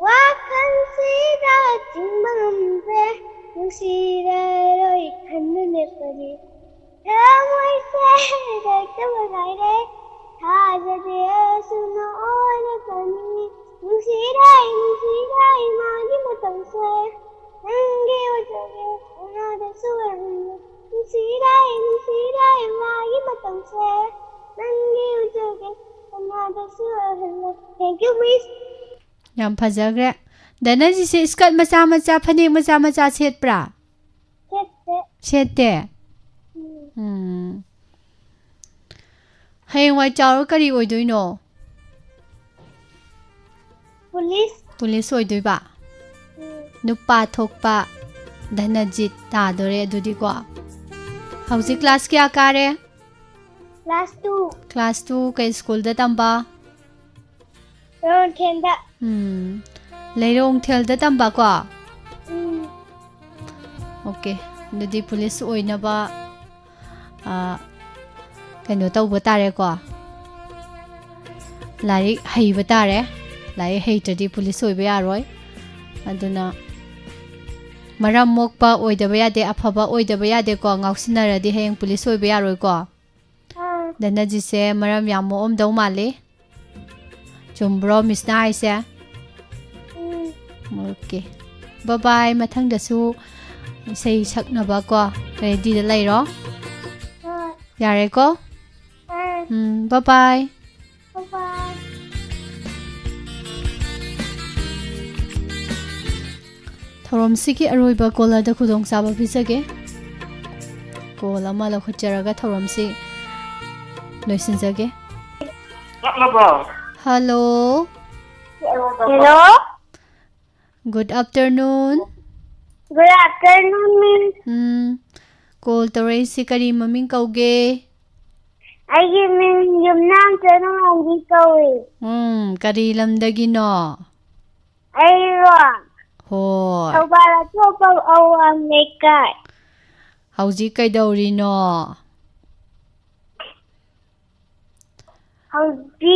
Wakan sida jingmambe nusiraroi khannu nepari ramoi se daitawagaire thajade suno ona kani nusirai magi matamse nange wajage unada suwarnu nusirai magi matamse nange wajage unada suwarnu. Thank you, Miss. Yam phajagre. Danaji se skirt macha phane macha setpra. Sette. Hayengwai chawro kari oidoino? Police oidoiba. Nupa thokpa Dhanajit tadore adudi ko. Hauji class kya kare? Class 2 kai school da tamba? Leirong thel da tamba ko. Okay, dudi police oina ba kaino tawba tare ko. Lai heiba tare. Lai heitadi police oiba yaroi. Aduna maram mokpa oidaba yade afaba oidaba yade ko ngausinaradi heyeng police oiba yaroi ko. Danaji se maram yamo om dau male. Chumbro Miss na haise. Okay. Bye bye. Mathang dasu sei saknaba ko ready da lairo. Yare ko? Bye bye. Bye bye. Thorom siki aroiba kola da khudong saba pisage. Kola ma lokhacharaga thorom si loisinjage. Hello. Hello. Good afternoon. Good afternoon, Miss. Call tawai si kari maming kauge. Aigi min yumnam tanong angi kawi. Kari lamdagi no. Ayro. Hoy. Tawala topal awang nekay. Hauji kaidauri no. Hauji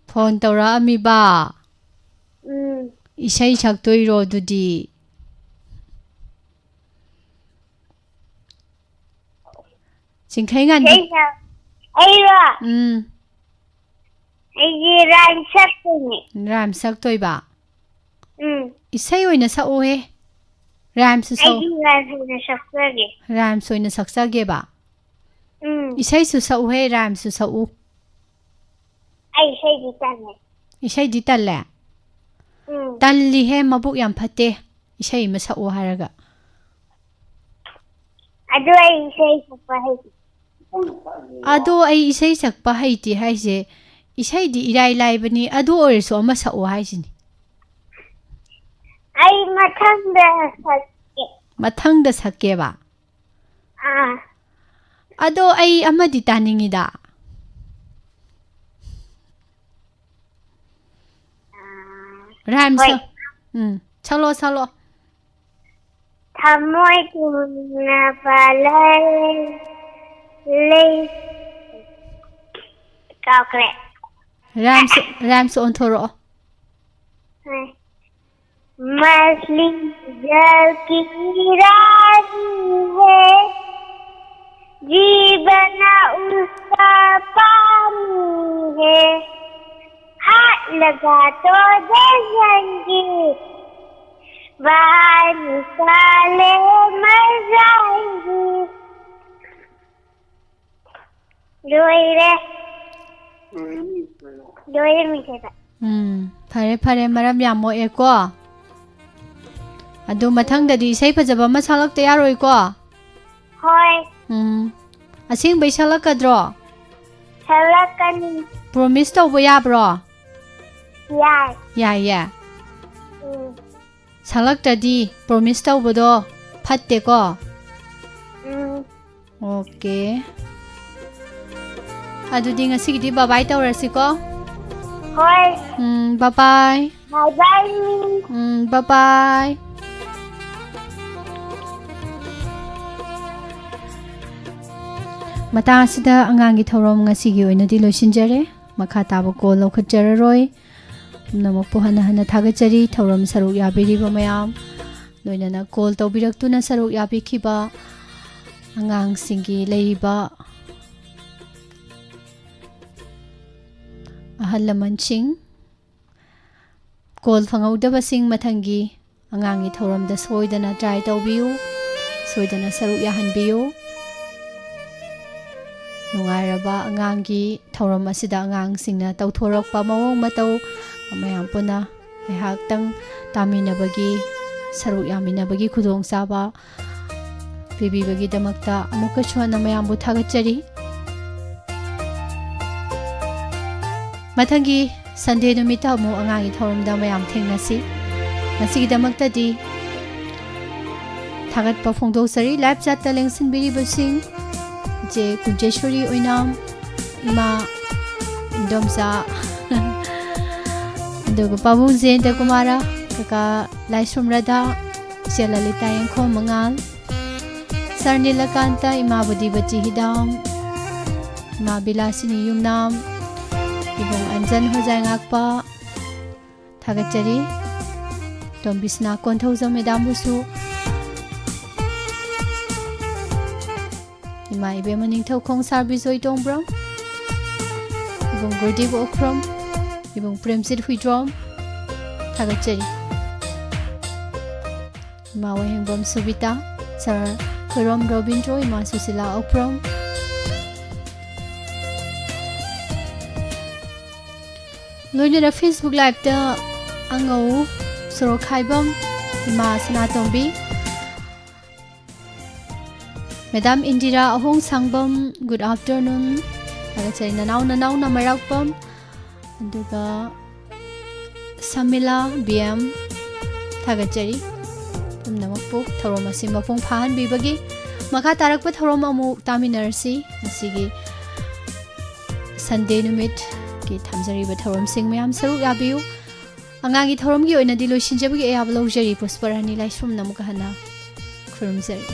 phone tawra ami ba. Isai saktoiro dudi. Singkai ngan. Ayro. Aigi ram saktoy. Ram saktoy ba. Isai oina sa ohe. Ram su so. Aigi ram na saksage. Ram so ina saksage ba. Isai su sa ohe ram su sa u. Ay isai di talle. Isai di talle. Talli he mabuk yam phate. Isai ma sa o haraga. Ado ay isai sakpa haiti. Ado ay isai sakpa haiti haise. Isai di irai lai bani ado oriso ama sa o haisini. Ay mathangda sakke. Mathangda sakke ba. Ado ay amadi taningi da. Ram sa. Chalo chalo. Thamoy tumna palay lay. Kakle. Ram so onthoro. मछली जल की रानी है, जीवन उसका पानी है, हाथ लगा तो दे जाएंगे, बाहर निकाले मर जाएंगे। दोए मीठे था। Pare maram yamo eko. Adu mathang dadi isai phajaba ma salak te yaroi ko. Hoy. Asing bai salak kadro. Salakani. Promise to bo ya bro. Ya. Ya. Salak dadi promise to bo do phatte ko. Okay. Adu ding asig di bye bye tawrasi ko. Hoy. Bye bye. Bye bye. Bye bye. Matang asida angang gi thorom ngasigi oina di loisinjare makha taba ko lokhajararoi namok pohana hana thagachari thorom saruk yabiri ba mayam loina na call tawbiraktuna saruk yabi khiba angang singi leiba ahalaman sing call fangaudaba sing mathangi angangi thorom da soidana try tawbiu soidana saruk yahanbiu nungairaba angangi thoram asida angang singna tawthorakpa mawong matau mayam puna aihaktang taminabagi saruk yaminabagi khudong saba pibibagi damakta amuka chhuana mayam bu thagachari mathangi Sunday numita mu angangi thoram da mayam thengnasi masigi damakta di thagat pa phongdosari live chat ta lengsin biri basing je kunjeshwari oinam ima domsa dogo pabu zen de kumara kaka laisum radha selalita yengkho mangal sarnilakanta ima budi bachi hidam ima bilasini yumnam ibong anjan hojai ngakpa thagachari tombisna konthauja medam busu ima ibe maning thau khong service oi tongbram ibong gordi bo okrom ibong premsit huidrom thagachari ima wahengbom subita sir Khairom Robinjo Ima Susila Oprom Loinera Facebook Live da Angau Sorokhaibam Ima Sanatombi Madam Indira Ahong Sangbam good afternoon Agachay nanaw na marakpam Aduga Samila BM Thagachari Namapuk Thauram asing mapung phahan bibagi Makha tarakpa thauram amu taminarsi Masigi Sunday numit Ki thamjari ba thauram sing mayam saruk yabiu Angangi thauram gi oina dilo shinjabagi ayab lawjari pusparani laisrum namuka hana khurumjari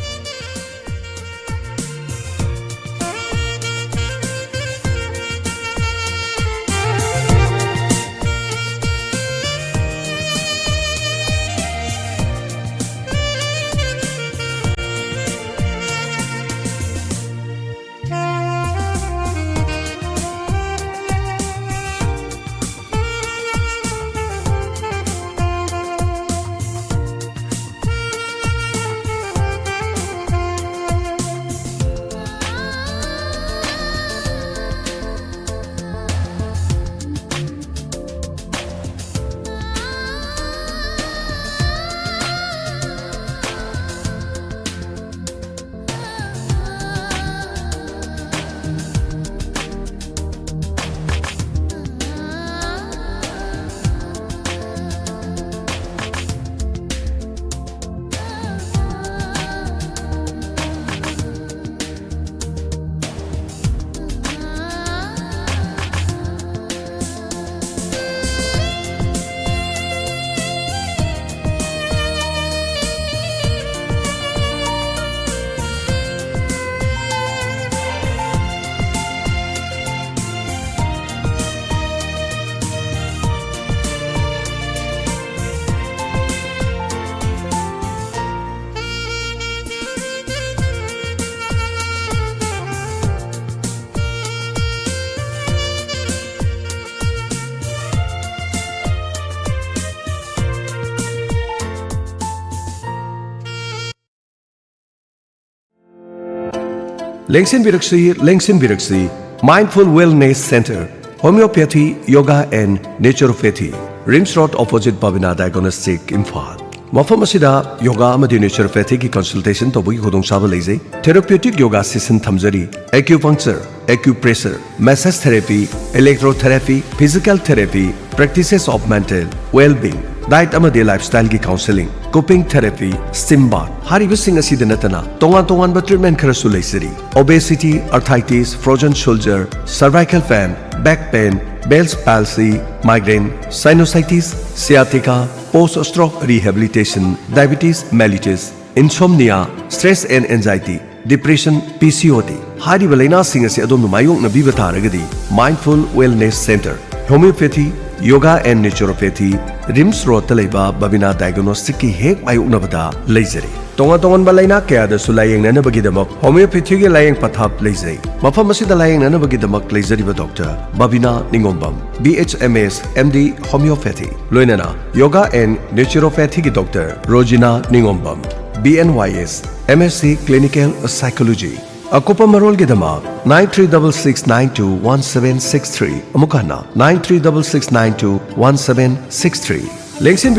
Lengsin Biraksi, Mindful Wellness Center, Homeopathy, Yoga and Naturopathy, Rims Road opposite Babina Diagnostic Imphal. Mafam asida yoga amadi naturopathy ki consultation tobugi khudong saba leise therapeutic yoga session thamjari acupuncture acupressure massage therapy electrotherapy physical therapy practices of mental well-being diet amadi lifestyle ki counseling coping therapy steam bath hariba sing asida natana tongan ba treatment kharasu leiseri obesity arthritis frozen shoulder cervical pain back pain Bell's palsy, migraine, sinusitis, sciatica, post-stroke rehabilitation, diabetes mellitus, insomnia, stress and anxiety, depression, PCOD. Hariba laina sing asi adom mayong na bibata ragadi Mindful Wellness Center, Homeopathy, Yoga and Naturopathy, Rims Road Talaiba Babina Diagnostic ki hek mayong na bata laser. Tongan balaina kaya da sulayang na nabagidamak homeopathy ki layang pathap laser. Mafam asida layang na nabagidamak laser iba doctor Babina Ningombam, BHMS MD Homeopathy. Loinana Yoga and Naturopathy ki doctor Rojina Ningombam, BNYS MSc Clinical Psychology. Akopa Marol Gidamak 9366921763 Amukana 9366921763 Lengsin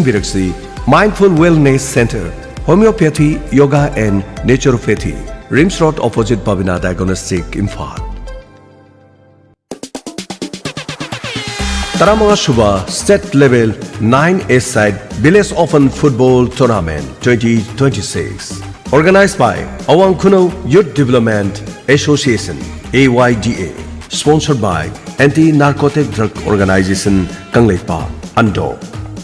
Biraksi Mindful Wellness Center Homeopathy, Yoga and Naturopathy Rims Road opposite Babina Diagnostic Imphal. Taramanga Shubha State Level 9 Side Village Open Football Tournament 2026 Organized by Awang Kuno Youth Development Association AYDA. Sponsored by Anti-Narcotic Drug Organization Kangleipa Ando.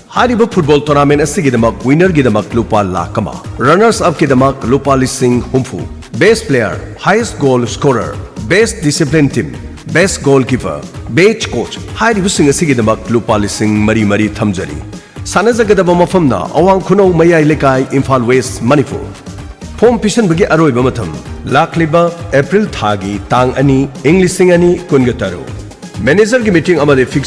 Hariba Football Tournament asigidamak winner gidamak lupa lakama. Runners up gidamak lupa lising humfu. Best player, highest goal scorer, best discipline team, best goalkeeper, best coach. Hariba sing asigidamak lupa lising mari thamjari. Sanazagadaba mafamna Awang Kuno Mayai Lekai Imphal West Manipur. Form Pishan Bagi Aroi Bamatham, Lakliba, April Thagi, Tang Ani, English Sing Ani, Kungataru. Manager ki meeting amade fix